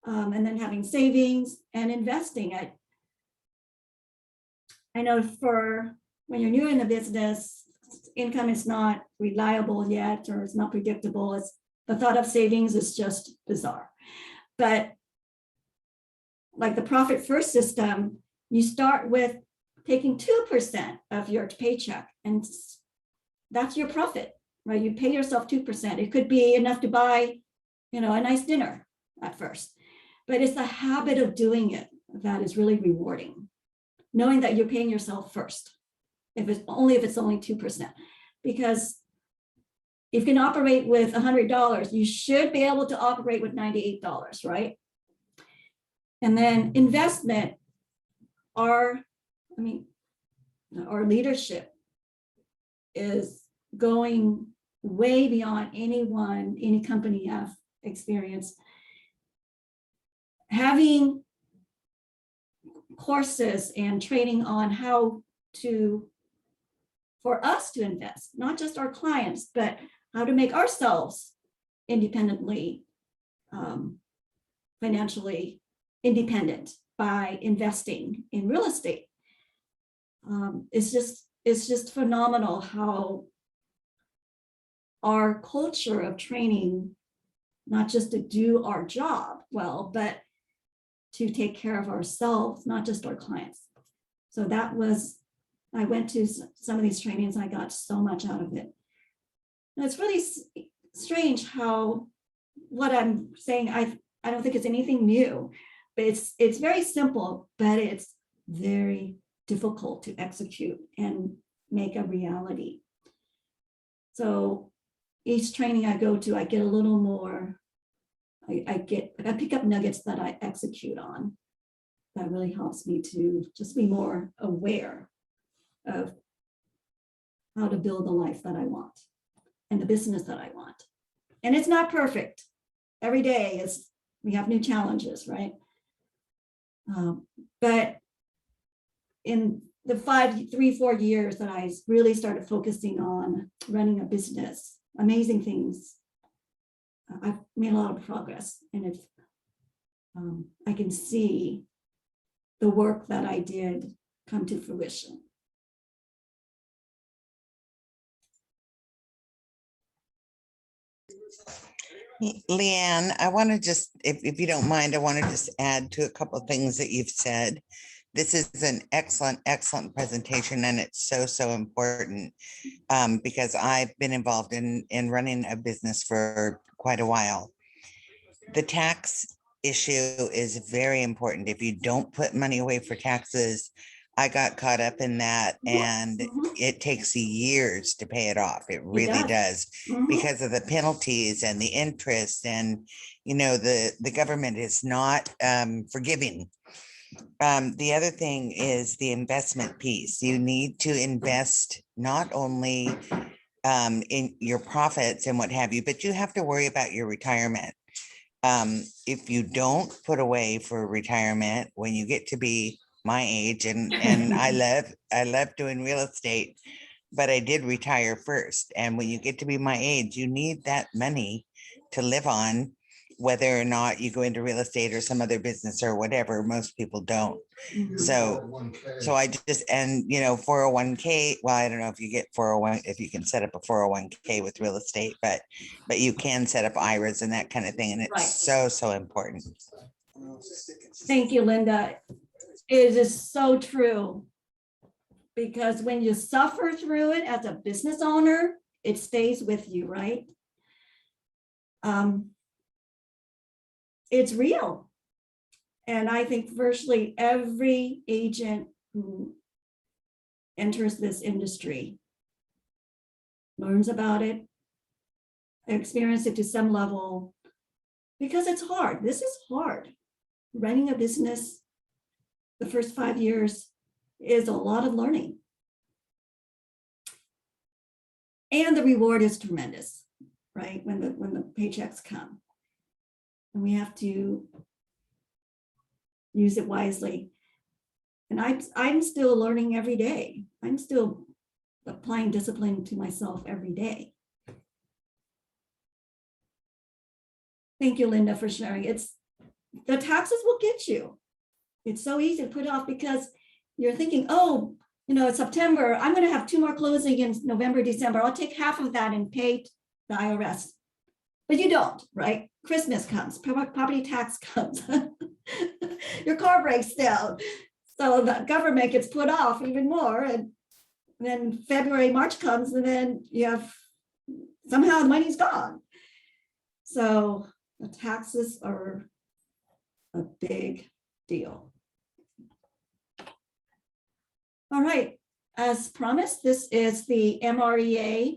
S1: and then having savings and investing. I know for when you're new in the business, income is not reliable yet, or it's not predictable. The thought of savings is just bizarre. But like the Profit First system, you start with taking 2% of your paycheck, and that's your profit, right? You pay yourself 2%. It could be enough to buy, a nice dinner at first, but it's the habit of doing it that is really rewarding. Knowing that you're paying yourself first, if it's only 2%, because if you can operate with $100, you should be able to operate with $98, right? And then investment, our leadership is going way beyond any company have experienced. Having courses and training on how for us to invest, not just our clients, but how to make ourselves independently, financially independent by investing in real estate. It's just phenomenal how our culture of training, not just to do our job well, but to take care of ourselves, not just our clients. So I went to some of these trainings, I got so much out of it. And it's really strange how what I'm saying, I don't think it's anything new, but it's very simple, but it's very difficult to execute and make a reality. So each training I go to, I get a little more, I pick up nuggets that I execute on. That really helps me to just be more aware of how to build the life that I want and the business that I want. And it's not perfect. Every day we have new challenges, right? But in the 4 years that I really started focusing on running a business, amazing things, I've made a lot of progress, and I can see the work that I did come to fruition.
S7: Leanne, I want to just, if you don't mind, I want to just add to a couple of things that you've said. This is an excellent, excellent presentation, and it's so, so important because I've been involved in running a business for quite a while. The tax issue is very important. If you don't put money away for taxes, I got caught up in that, and it takes years to pay it off. It really does, because of the penalties and the interest, and the government is not forgiving. The other thing is the investment piece. You need to invest not only in your profits and what have you, but you have to worry about your retirement. If you don't put away for retirement when you get to be my age, and I love doing real estate, but I did retire first. And when you get to be my age, you need that money to live on, whether or not you go into real estate or some other business or whatever. Most people don't. So I just, and 401k, well, I don't know if you get 401, if you can set up a 401k with real estate, but you can set up IRAs and that kind of thing. And it's so important.
S1: Thank you, Linda. It is so true. Because when you suffer through it as a business owner, it stays with you, right? It's real. And I think virtually every agent who enters this industry learns about it, experience it to some level, because it's hard. This is hard. Running a business, the first 5 years is a lot of learning. And the reward is tremendous, right? When the paychecks come. And we have to use it wisely. And I'm still learning every day. I'm still applying discipline to myself every day. Thank you, Linda, for sharing. The taxes will get you. It's so easy to put off because you're thinking, oh, it's September. I'm going to have 2 more closing in November, December. I'll take half of that and pay the IRS. But you don't, right? Christmas comes, property tax comes, your car breaks down. So the government gets put off even more. And then February, March comes, and then you have somehow the money's gone. So the taxes are a big deal. All right, as promised, this is the MREA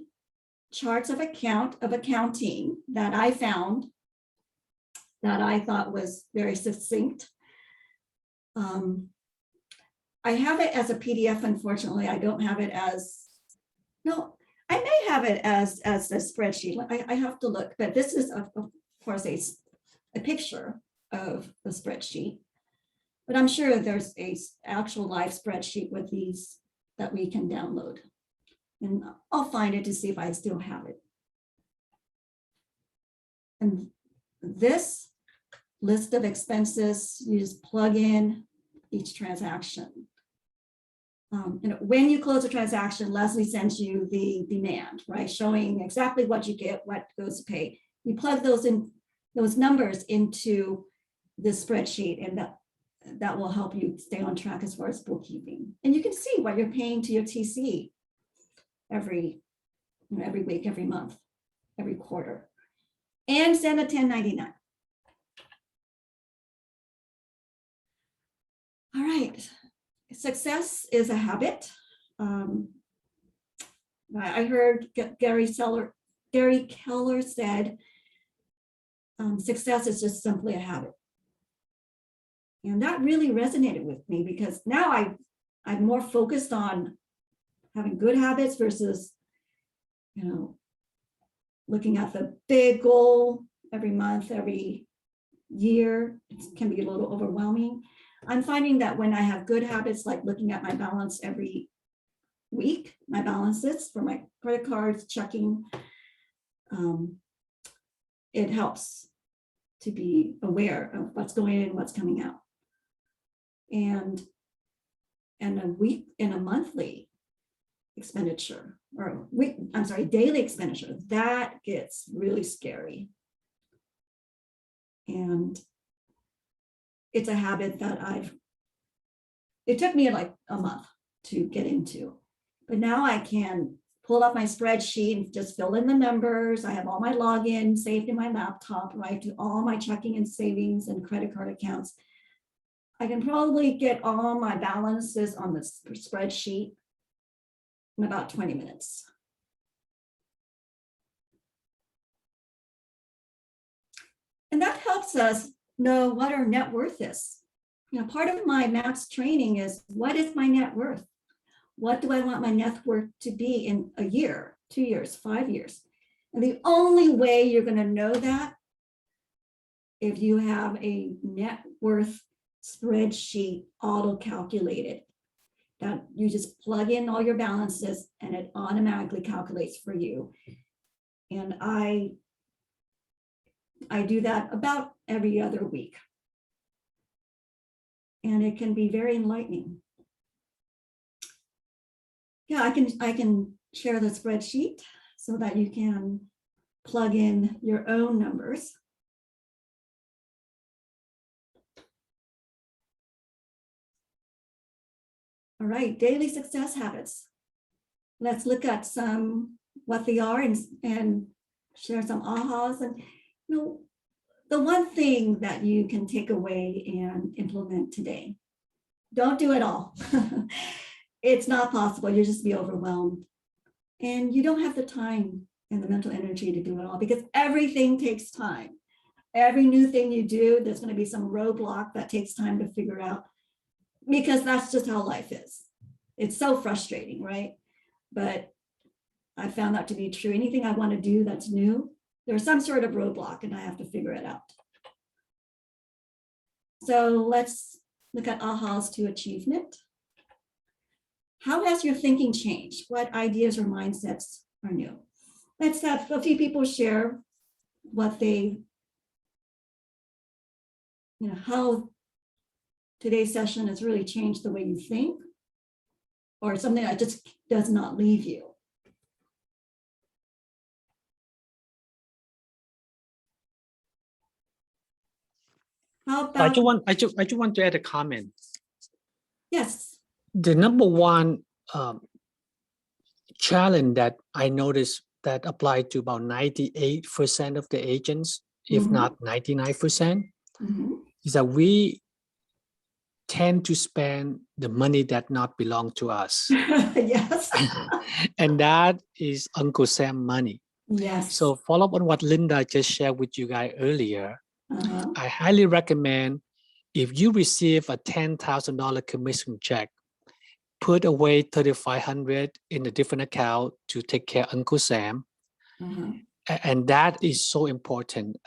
S1: charts of accounting that I found that I thought was very succinct. I have it as a PDF, unfortunately. I don't have it as, no, I may have it as a spreadsheet. I have to look, but this is of course a picture of the spreadsheet. But I'm sure there's a actual live spreadsheet with these that we can download. And I'll find it to see if I still have it. And this list of expenses, you just plug in each transaction. When you close a transaction, Leslie sends you the demand, right? Showing exactly what you get, what goes to pay. You plug those numbers into this spreadsheet, and that will help you stay on track as far as bookkeeping. And you can see what you're paying to your TC every week, every month, every quarter, and send a 1099. All right, success is a habit. I heard Gary Keller said, success is just simply a habit. And that really resonated with me because now I'm more focused on having good habits versus, looking at the big goal every month, every year. It can be a little overwhelming. I'm finding that when I have good habits, like looking at my balance every week, my balances for my credit cards, checking, it helps. to be aware of what's going in, what's coming out. And a monthly expenditure, or daily expenditure, that gets really scary. And it's a habit that it took me like a month to get into, but now I can pull up my spreadsheet and just fill in the numbers. I have all my logins saved in my laptop, right, to all my checking and savings and credit card accounts. I can probably get all my balances on the spreadsheet in about 20 minutes. And that helps us know what our net worth is. You know, part of my MAPS training is, what is my net worth? What do I want my net worth to be in a year, 2 years, 5 years? And the only way you're going to know that, if you have a net worth spreadsheet auto-calculated, that you just plug in all your balances and it automatically calculates for you. And I do that about every other week. And it can be very enlightening. Yeah, I can share the spreadsheet so that you can plug in your own numbers. All right, daily success habits. Let's look at what they are and share some ahas. And you know, the one thing that you can take away and implement today. Don't do it all. It's not possible. You'll just be overwhelmed. And you don't have the time and the mental energy to do it all, because everything takes time. Every new thing you do, there's going to be some roadblock that takes time to figure out, because that's just how life is. It's so frustrating, right? But I found that to be true. Anything I want to do that's new, there's some sort of roadblock and I have to figure it out. So let's look at ahas to achievement. How has your thinking changed? What ideas or mindsets are new? Let's have a few people share what they, how today's session has really changed the way you think, or something that just does not leave you. How about,
S6: I just want to add a comment.
S1: yes.
S6: The number one challenge that I noticed that applied to about 98% of the agents, if not 99%, is that we tend to spend the money that not belong to us.
S1: Yes.
S6: And that is Uncle Sam money.
S1: Yes.
S6: So follow up on what Linda just shared with you guys earlier. I highly recommend, if you receive a $10,000 commission check, put away $3,500 in a different account to take care of Uncle Sam. And that is so important.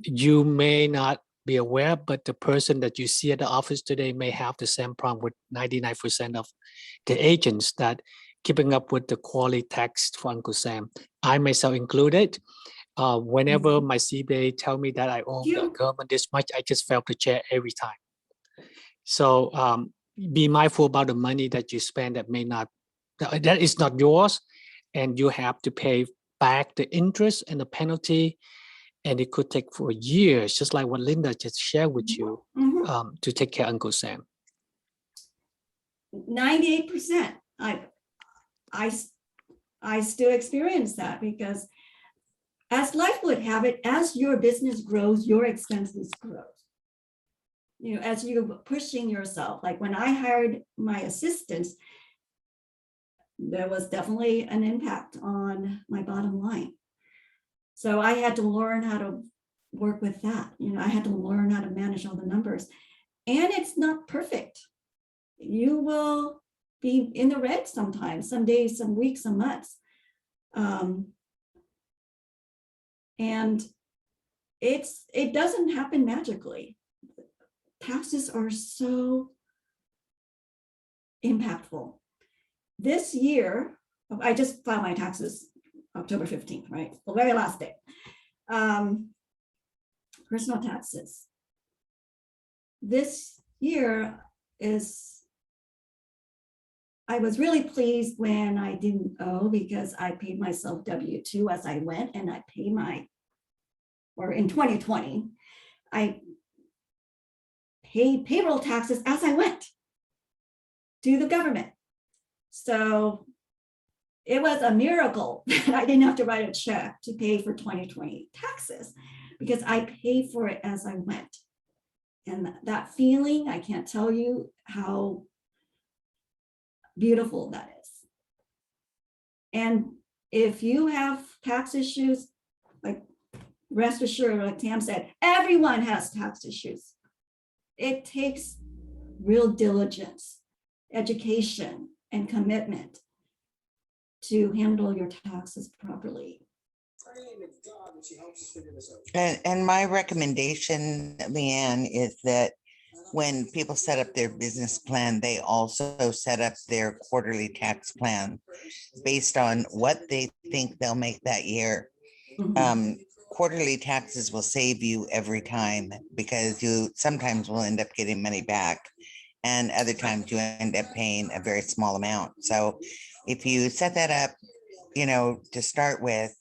S6: You may not be aware, but the person that you see at the office today may have the same problem with 99% of the agents, that keeping up with the quality text for Uncle Sam. I myself included. Whenever my CPA tell me that I owe the government this much, I just felt the chair every time. So be mindful about the money that you spend that is not yours, and you have to pay back the interest and the penalty, and it could take for years, just like what Linda just shared with you, to take care of Uncle Sam.
S1: 98%. I still experience that, because as life would have it, as your business grows, your expenses grow. As you're pushing yourself, like when I hired my assistants, there was definitely an impact on my bottom line. So I had to learn how to work with that. I had to learn how to manage all the numbers. And it's not perfect. You will be in the red sometimes, some days, some weeks, some months. And it doesn't happen magically. Taxes are so impactful. This year, I just filed my taxes October 15th, right? The very last day. personal taxes. This year I was really pleased when I didn't owe, because I paid myself W-2 as I went, and I paid in 2020, I paid payroll taxes as I went to the government. So it was a miracle that I didn't have to write a check to pay for 2020 taxes, because I paid for it as I went. And that feeling, I can't tell you how beautiful that is. And if you have tax issues, like, rest assured, like Tam said, everyone has tax issues. It takes real diligence, education, and commitment to handle your taxes properly.
S7: And my recommendation, Leanne, is that when people set up their business plan, they also set up their quarterly tax plan based on what they think they'll make that year. Quarterly taxes will save you every time, because you sometimes will end up getting money back, and other times you end up paying a very small amount. So if you set that up, to start with,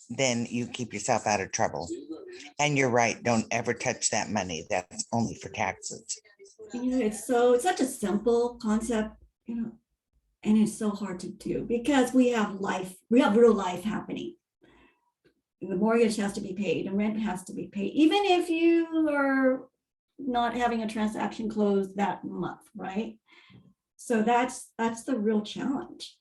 S7: then you keep yourself out of trouble. And you're right, don't ever touch that money. That's only for taxes.
S1: It's such a simple concept, and it's so hard to do, because we have real life happening. The mortgage has to be paid, and rent has to be paid, even if you are not having a transaction closed that month, right? So that's the real challenge.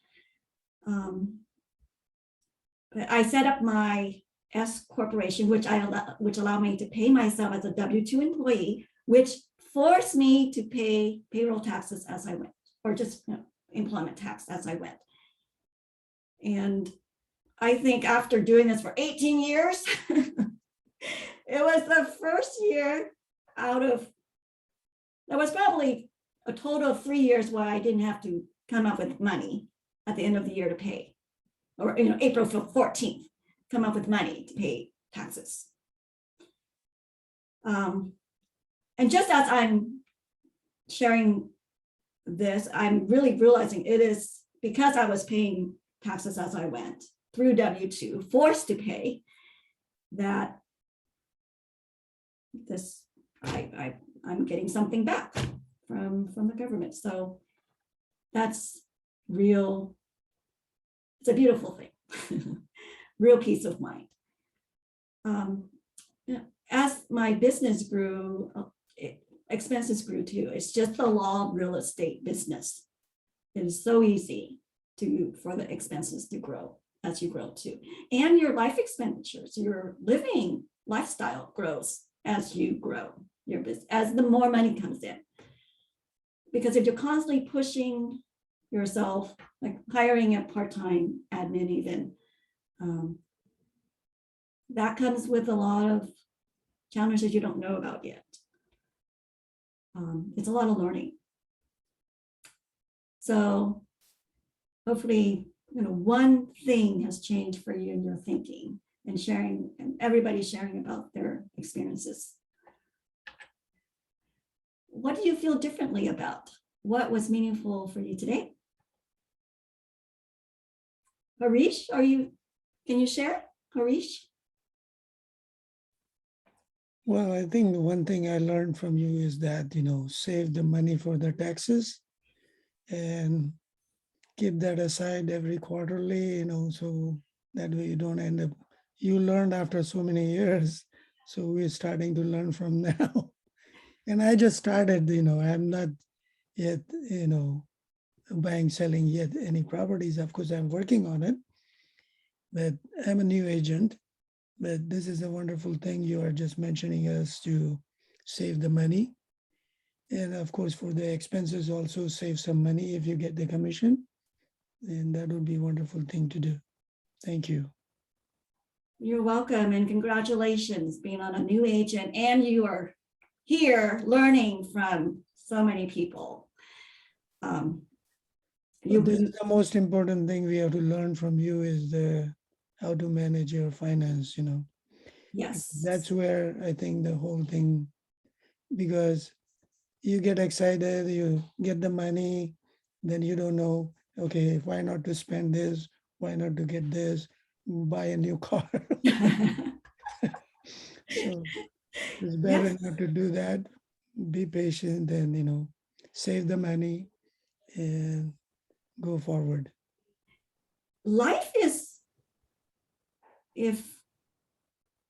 S1: I set up my S corporation, which allowed me to pay myself as a W-2 employee, which forced me to pay payroll taxes as I went, or just employment tax as I went. And I think after doing this for 18 years, it was the first year there was probably a total of 3 years where I didn't have to come up with money at the end of the year to pay, or April 14th, come up with money to pay taxes. And just as I'm sharing this, I'm really realizing it is because I was paying taxes as I went through W-2, forced to pay, that I'm getting something back from the government. So that's real. It's a beautiful thing. Real peace of mind. As my business grew, expenses grew too. It's just the law of real estate business. It is so easy for the expenses to grow as you grow too. And your life expenditures, your living lifestyle grows as you grow your business, as the more money comes in. Because if you're constantly pushing yourself, like hiring a part-time admin even, that comes with a lot of challenges you don't know about yet. It's a lot of learning. So hopefully, one thing has changed for you in your thinking and sharing, and everybody's sharing about their experiences. What do you feel differently about? What was meaningful for you today? Harish, can you share? Harish?
S8: Well, I think the one thing I learned from you is that, save the money for the taxes and keep that aside every quarterly, so that way you don't end up, you learned after so many years. So we're starting to learn from now. And I just started, I'm not yet, buying, selling yet any properties. Of course, I'm working on it, but I'm a new agent. But this is a wonderful thing you are just mentioning us to save the money. And of course, for the expenses, also save some money if you get the commission. And that would be a wonderful thing to do. Thank you.
S1: You're welcome, and congratulations being on a new agent, and you are here learning from so many people.
S8: This is the most important thing we have to learn from you is how to manage your finance,
S1: Yes.
S8: That's where I think the whole thing, because you get excited, you get the money, then you don't know, okay, why not to spend this? Why not to get this? Buy a new car. So it's better
S1: Yes.
S8: not to do that. Be patient and, save the money and go forward.
S1: Life is, if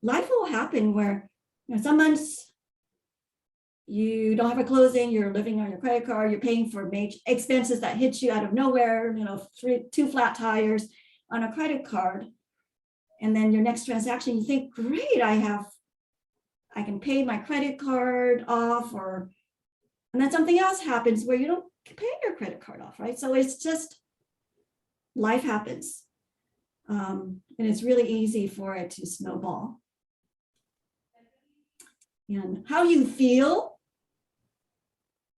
S1: life will happen where, some months you don't have a closing, you're living on your credit card, you're paying for major expenses that hit you out of nowhere, two flat tires on a credit card. And then your next transaction, you think, great, I can pay my credit card off, and then something else happens where you don't pay your credit card off, right? So it's just, life happens. And it's really easy for it to snowball. And how you feel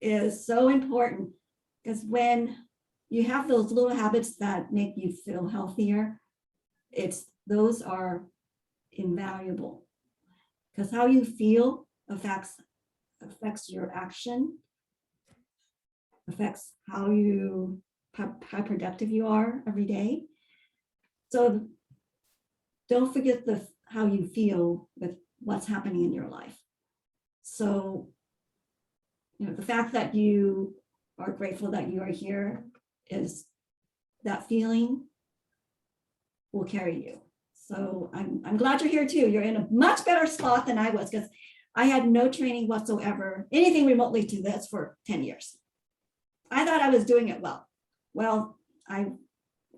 S1: is so important, because when you have those little habits that make you feel healthier, those are invaluable, because how you feel affects your action, affects how productive you are every day. So don't forget how you feel with what's happening in your life. So, the fact that you are grateful that you are here, is that feeling will carry you. So I'm glad you're here too. You're in a much better spot than I was, because I had no training whatsoever, anything remotely to this, for 10 years. I thought I was doing it well. Well, I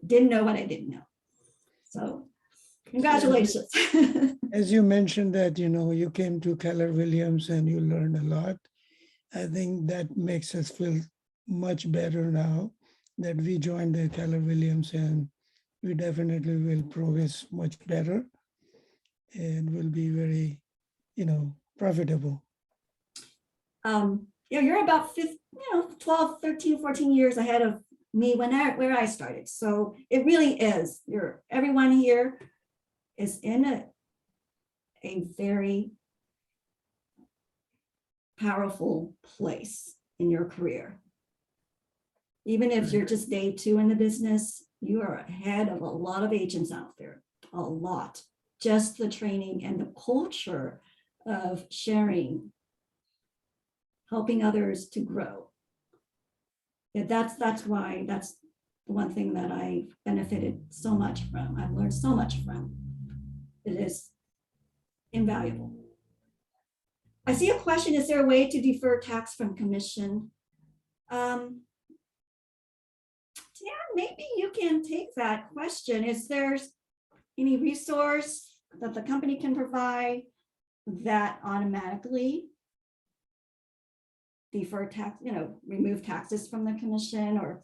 S1: didn't know what I didn't know. So congratulations.
S8: As you mentioned that, you came to Keller Williams and you learned a lot. I think that makes us feel much better now that we joined the Keller Williams, and we definitely will progress much better and will be very, profitable.
S1: You're about 12, 13, 14 years ahead of me where I started. So it really is. Everyone here is in a very powerful place in your career. Even if you're just day 2 in the business, you are ahead of a lot of agents out there, a lot. Just the training and the culture of sharing, helping others to grow. That's why, that's the one thing that I benefited so much from. I've learned so much from. It is invaluable. I see a question, is there a way to defer tax from commission? Yeah, maybe you can take that question. Is there any resource that the company can provide that automatically defer tax, remove taxes from the commission? Or,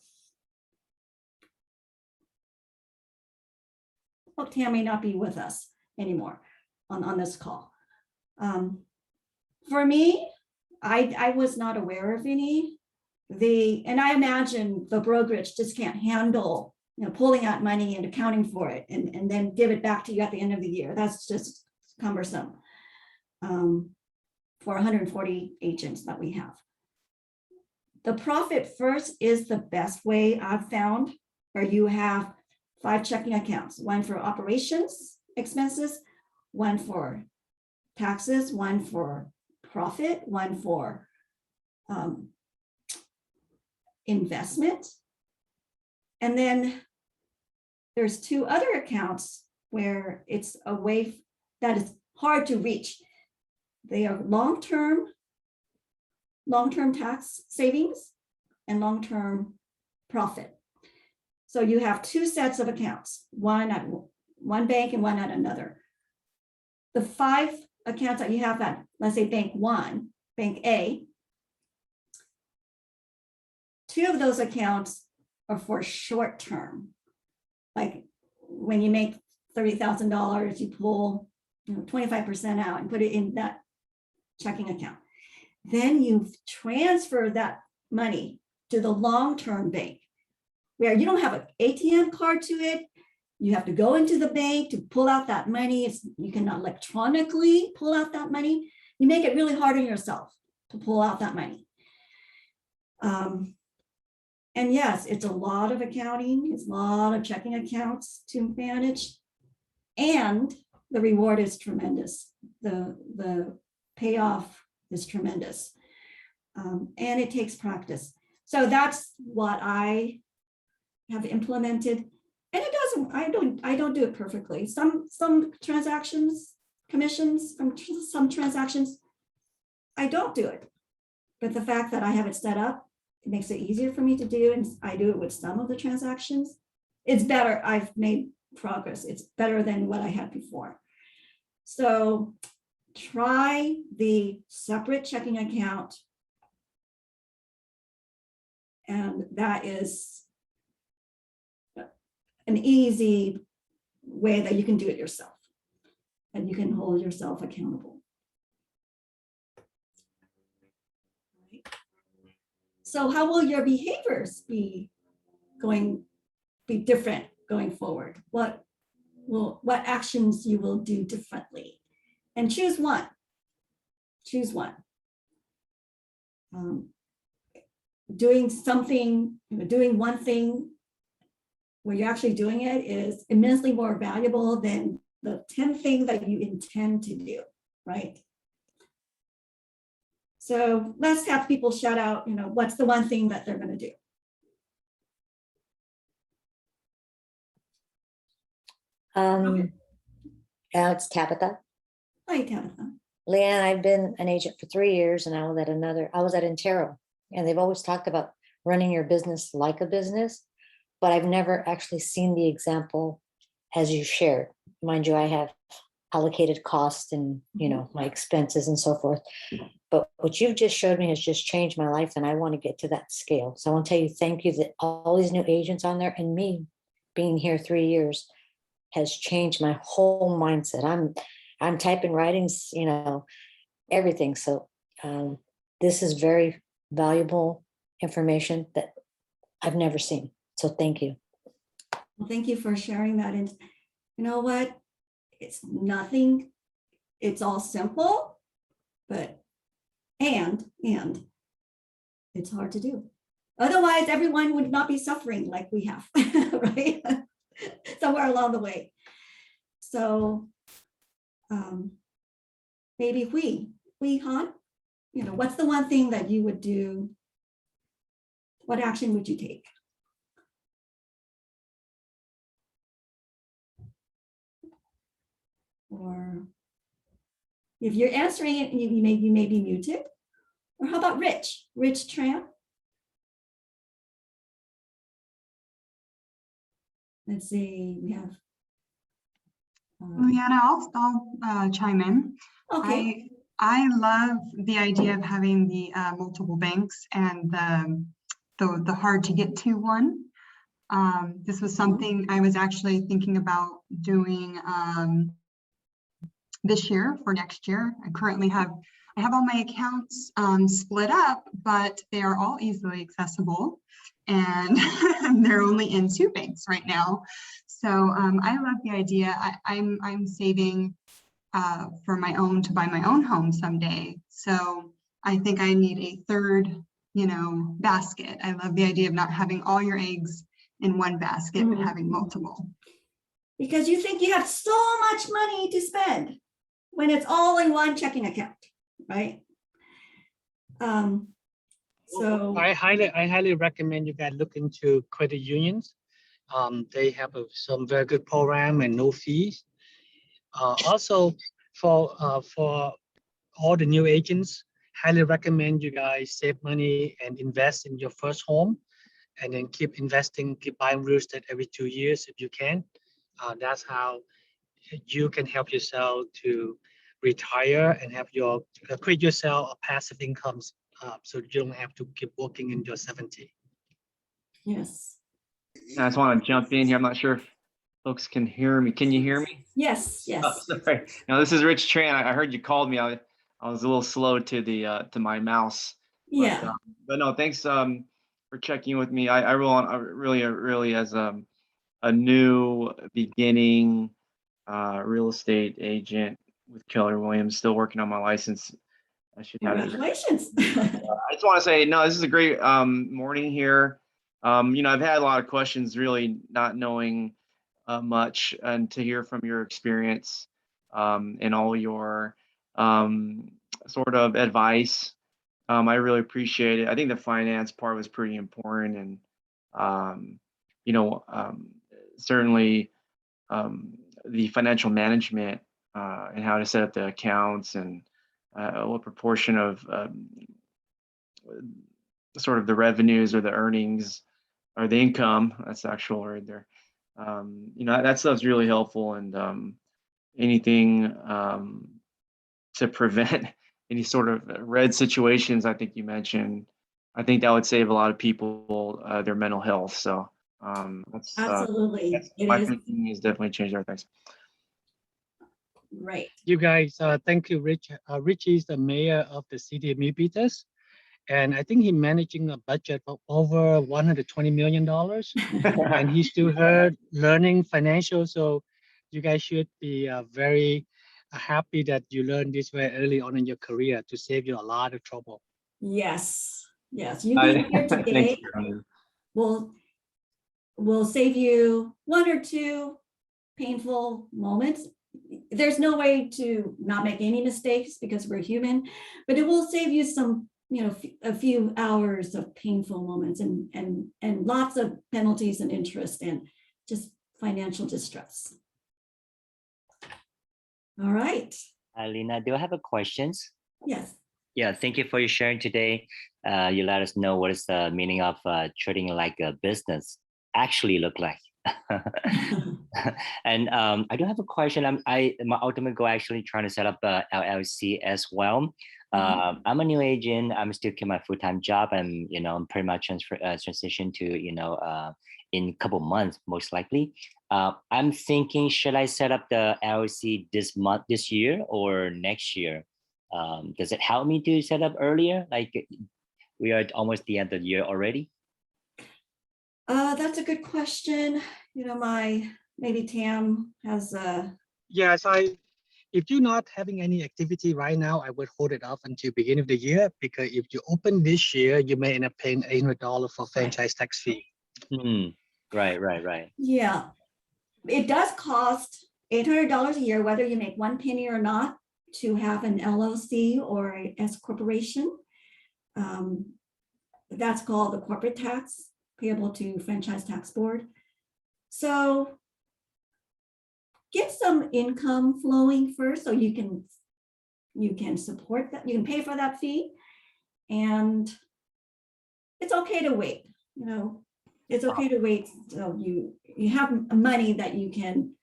S1: well, Tam may not be with us anymore on this call. For me, I was not aware of any. And I imagine the brokerage just can't handle, pulling out money and accounting for it and then give it back to you at the end of the year. That's just cumbersome for 140 agents that we have. The profit first is the best way I've found, where you have 5 checking accounts, one for operations expenses, one for taxes, one for profit, one for investment. And then there's 2 other accounts where it's a way that is hard to reach. They are long-term tax savings and long-term profit. So you have 2 sets of accounts, one at one bank and one at another. The 5 accounts that you have at, let's say, bank 1, bank A, 2 of those accounts are for short term. Like when you make $30,000, you pull 25% out and put it in that checking account. Then you transfer that money to the long-term bank, where you don't have an ATM card to it. You have to go into the bank to pull out that money. You cannot electronically pull out that money. You make it really hard on yourself to pull out that money. And yes, it's a lot of accounting. It's a lot of checking accounts to manage. And the reward is tremendous. The payoff is tremendous. And it takes practice. So that's what I have implemented. And it doesn't, I don't do it perfectly. Some transactions, commissions from some transactions, I don't do it. But the fact that I have it set up, it makes it easier for me to do. And I do it with some of the transactions. It's better. I've made progress. It's better than what I had before. So try the separate checking account. And that is an easy way that you can do it yourself, and you can hold yourself accountable. So how will your behaviors be different going forward? What actions you will do differently? And choose one. Choose one. Doing something, doing one thing where you're actually doing it is immensely more valuable than the 10 things that you intend to do, right? So let's have people shout out, what's the one thing that they're going to do?
S2: It's Tabitha.
S1: Hi, Tabitha.
S2: Leanne, I've been an agent for 3 years, and I was at Intero, and they've always talked about running your business like a business, but I've never actually seen the example as you shared. Mind you, I have allocated costs and, my expenses and so forth. But what you've just showed me has just changed my life, and I want to get to that scale. So I want to tell you, thank you that all these new agents on there, and me being here 3 years has changed my whole mindset. I'm typing writings, everything. So this is very valuable information that I've never seen. So thank you.
S1: Well, thank you for sharing that. And you know what? It's nothing. It's all simple, but and it's hard to do. Otherwise, everyone would not be suffering like we have, right? Somewhere along the way. So maybe Han, what's the one thing that you would do? What action would you take? Or if you're answering it, you may be muted. Or how about Rich Tran? Let's see, we have.
S5: Leanna, I'll chime in.
S1: Okay.
S5: I love the idea of having the multiple banks and the hard to get to one. This was something I was actually thinking about doing this year for next year. I have all my accounts split up, but they are all easily accessible, and they're only in 2 banks right now. So I love the idea. I'm saving for to buy my own home someday. So I think I need a third, basket. I love the idea of not having all your eggs in one basket, but having multiple.
S1: Because you think you have so much money to spend when it's all in one checking account, right? So
S6: I highly recommend you guys look into credit unions. They have some very good program and no fees. Also, for all the new agents, highly recommend you guys save money and invest in your first home, and then keep investing, keep buying real estate every 2 years if you can. That's how you can help yourself to retire and have create yourself a passive income, so you don't have to keep working in your 70.
S1: yes.
S9: I just want to jump in here. I'm not sure if folks can hear me. Can you hear me?
S1: Yes.
S9: Oh, sorry. Now, this is Rich Tran. I heard you called me. I was a little slow to my mouse. a new beginning real estate agent with Keller Williams, still working on my license. I should have it.
S1: Congratulations.
S9: I just want to say, no, this is a great morning here. I've had a lot of questions, really not knowing much, and to hear from your experience and all your sort of advice, I really appreciate it. I think the finance part was pretty important, and certainly the financial management and how to set up the accounts and what proportion of sort of the revenues or the earnings or the income, that's the actual word there. That stuff's really helpful, and anything to prevent any sort of red situations, I think you mentioned, I think that would save a lot of people their mental health. So
S1: Absolutely. It
S9: my
S1: is.
S9: thinking has definitely changed our things.
S1: Right.
S6: You guys, thank you, Rich. Rich is the mayor of the city of Milpitas, and I think he's managing a budget of over $120 million, and he's still learning financial. So you guys should be very happy that you learned this very early on in your career to save you a lot of trouble.
S1: Yes. Yes. You being here today will save you one or two painful moments. There's no way to not make any mistakes because we're human, but it will save you some, a few hours of painful moments and lots of penalties and interest and just financial distress. All right.
S10: Lena, do I have a questions?
S1: Yes.
S10: Yeah, thank you for your sharing today. You let us know what is the meaning of trading like a business actually look like. And I do have a question. My ultimate goal actually trying to set up a LLC as well. I'm a new agent. I'm still keeping my full-time job, and I'm pretty much transition to in a couple months most likely. I'm thinking, should I set up the LLC this year or next year? Does it help me to set up earlier? Like we are almost the end of the year already.
S1: That's a good question. Maybe Tam has
S6: Yes, if you're not having any activity right now, I would hold it off until beginning of the year, because if you open this year, you may end up paying $800 for franchise tax fee.
S10: Right.
S1: Yeah, it does cost $800 a year, whether you make one penny or not, to have an LLC or a S corporation. That's called the corporate tax payable to Franchise Tax Board. So get some income flowing first so you can support that, you can pay for that fee, and it's okay to wait. It's okay to wait till you have money that you can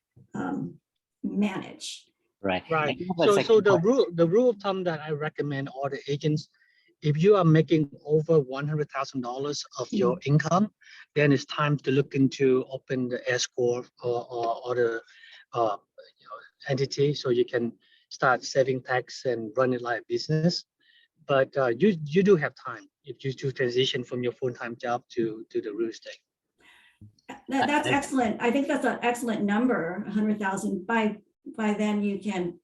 S1: manage.
S10: Right.
S6: So the rule of thumb that I recommend all the agents, if you are making over $100,000 of your income, then it's time to look into open the S corp or the entity, so you can start saving tax and run it like a business. But you do have time if you to transition from your full-time job to the real estate.
S1: That's excellent. I think that's an excellent number, 100,000. By then you can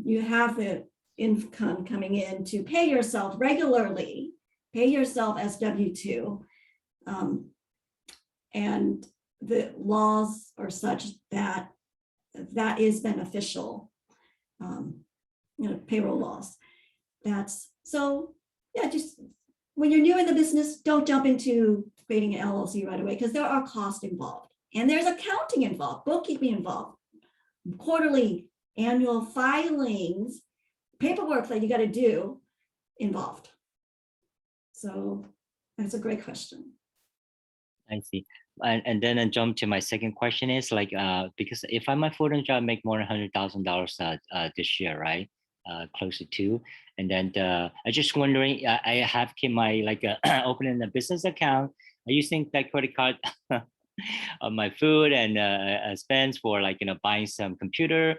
S1: you have the income coming in to pay yourself regularly, pay yourself as W-2, and the laws are such that that is beneficial. Payroll laws. Just when you're new in the business, don't jump into creating an LLC right away, because there are costs involved, and there's accounting involved, bookkeeping involved, quarterly, annual filings, paperwork that you got to do involved. So that's a great question.
S10: I see. And then I jump to my second question is like, because if I'm a full-time job, make more than $100,000 this year, right? Close to two. And then I just wondering, I have kept my opening a business account. I using that credit card on my food and spends for buying some computer.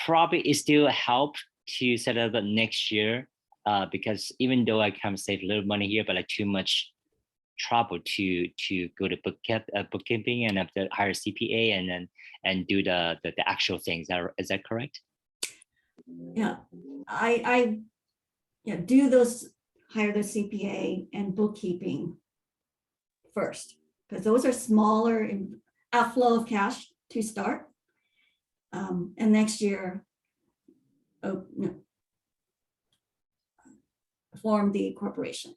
S10: Probably it still help to set up next year, because even though I can save a little money here, but too much trouble to go to bookkeeping and have to hire CPA and do the actual things. Is that correct?
S1: Yeah, I do those, hire the CPA and bookkeeping first, because those are smaller outflow of cash to start. And next year, form the corporation.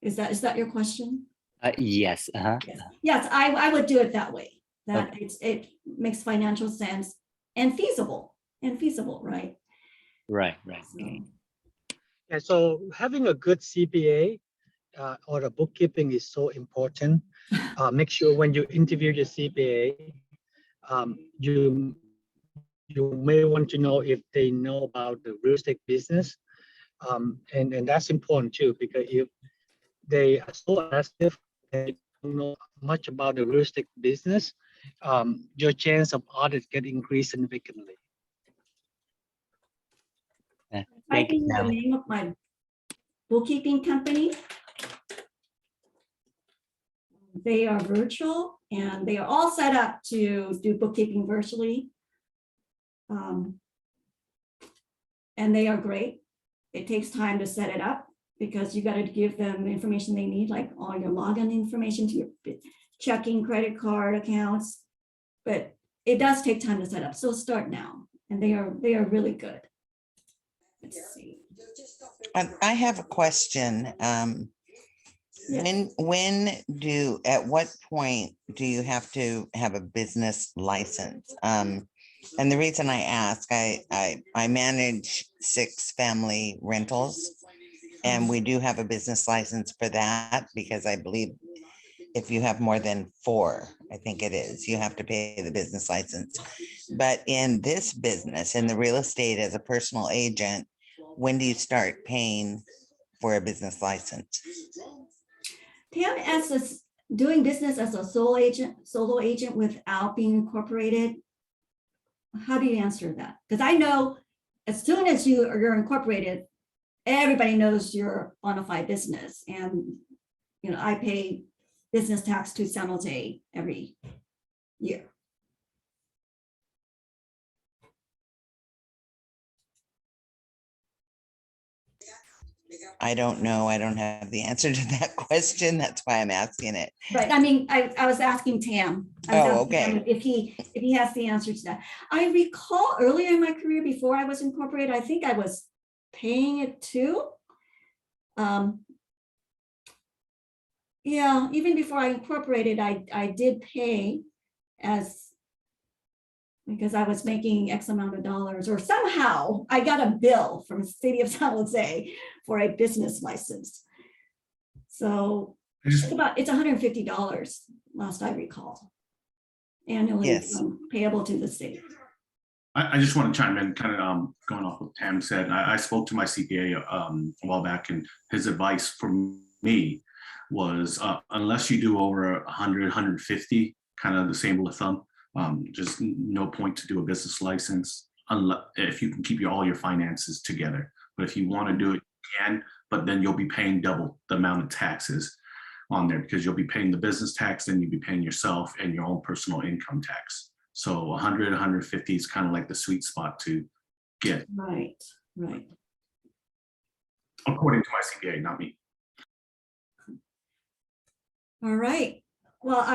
S1: Is that your question?
S10: Yes.
S1: Yes, I would do it that way. That it makes financial sense and feasible, right?
S10: Right.
S1: So,
S6: And so having a good CPA or a bookkeeping is so important. Make sure when you interview your CPA, you may want to know if they know about the real estate business. And that's important too, because if they are so aggressive and they don't know much about the real estate business, your chance of audit get increased significantly.
S10: Thank you,
S1: typing the
S10: Sam.
S1: name of my bookkeeping company. They are virtual and they are all set up to do bookkeeping virtually. And they are great. It takes time to set it up because you got to give them the information they need, like all your login information to your checking, credit card accounts. But it does take time to set up. So start now. And they are really good. Let's see.
S7: I have a question. At what point do you have to have a business license? And the reason I ask, I manage 6 family rentals, and we do have a business license for that because I believe if you have more than 4, I think it is, you have to pay the business license. But in this business, in the real estate as a personal agent, when do you start paying for a business license?
S1: Tam, as doing business as a solo agent without being incorporated, how do you answer that? Because I know as soon as you're incorporated, everybody knows you're a bona fide business. And, I pay business tax to San Jose every year.
S7: I don't know. I don't have the answer to that question. That's why I'm asking it.
S1: Right. I mean, I was asking Tam.
S7: Okay.
S1: If he has the answer to that. I recall earlier in my career before I was incorporated, I think I was paying it too. Yeah, even before I incorporated, I did pay because I was making X amount of dollars, or somehow I got a bill from the city of San Jose for a business license. So it's $150 last I recall, annually.
S7: Yes.
S1: Payable to the city.
S4: I just want to chime in, kind of going off what Tam said. I spoke to my CPA a while back, and his advice for me was unless you do over 100, 150, kind of the same rule of thumb, just no point to do a business license unless if you can keep all your finances together. But if you want to do it, you can, but then you'll be paying double the amount of taxes on there because you'll be paying the business tax, then you'll be paying yourself and your own personal income tax. So 100, 150 is kind of like the sweet spot to get.
S1: Right.
S4: According to my CPA, not me.
S1: All right. Well,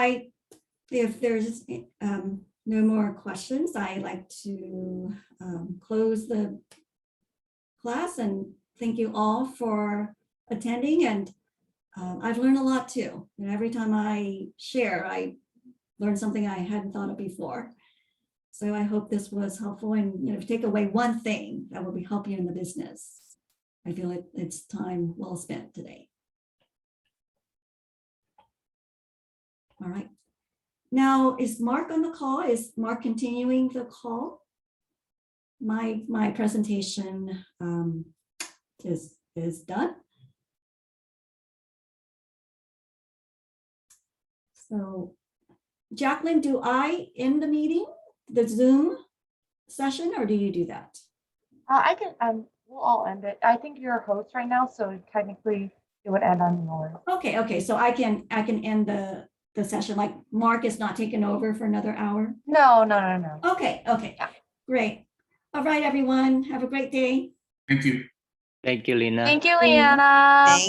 S1: if there's no more questions, I'd like to close the class and thank you all for attending. And I've learned a lot too. And every time I share, I learn something I hadn't thought of before. So I hope this was helpful. And if you take away one thing that will be help you in the business, I feel like it's time well spent today. All right. Now, is Mark on the call? Is Mark continuing the call? My presentation is done. So, Jacqueline, do I end the meeting, the Zoom session, or do you do that?
S11: I can, we'll all end it. I think you're a host right now, so technically it would end on yours.
S1: Okay, so I can end the session, like Mark is not taking over for another hour?
S11: No.
S1: Okay,
S11: Yeah.
S1: great. All right, everyone, have a great day.
S4: Thank you.
S10: Thank you, Lena.
S11: Thank you, Leanna.
S7: Thank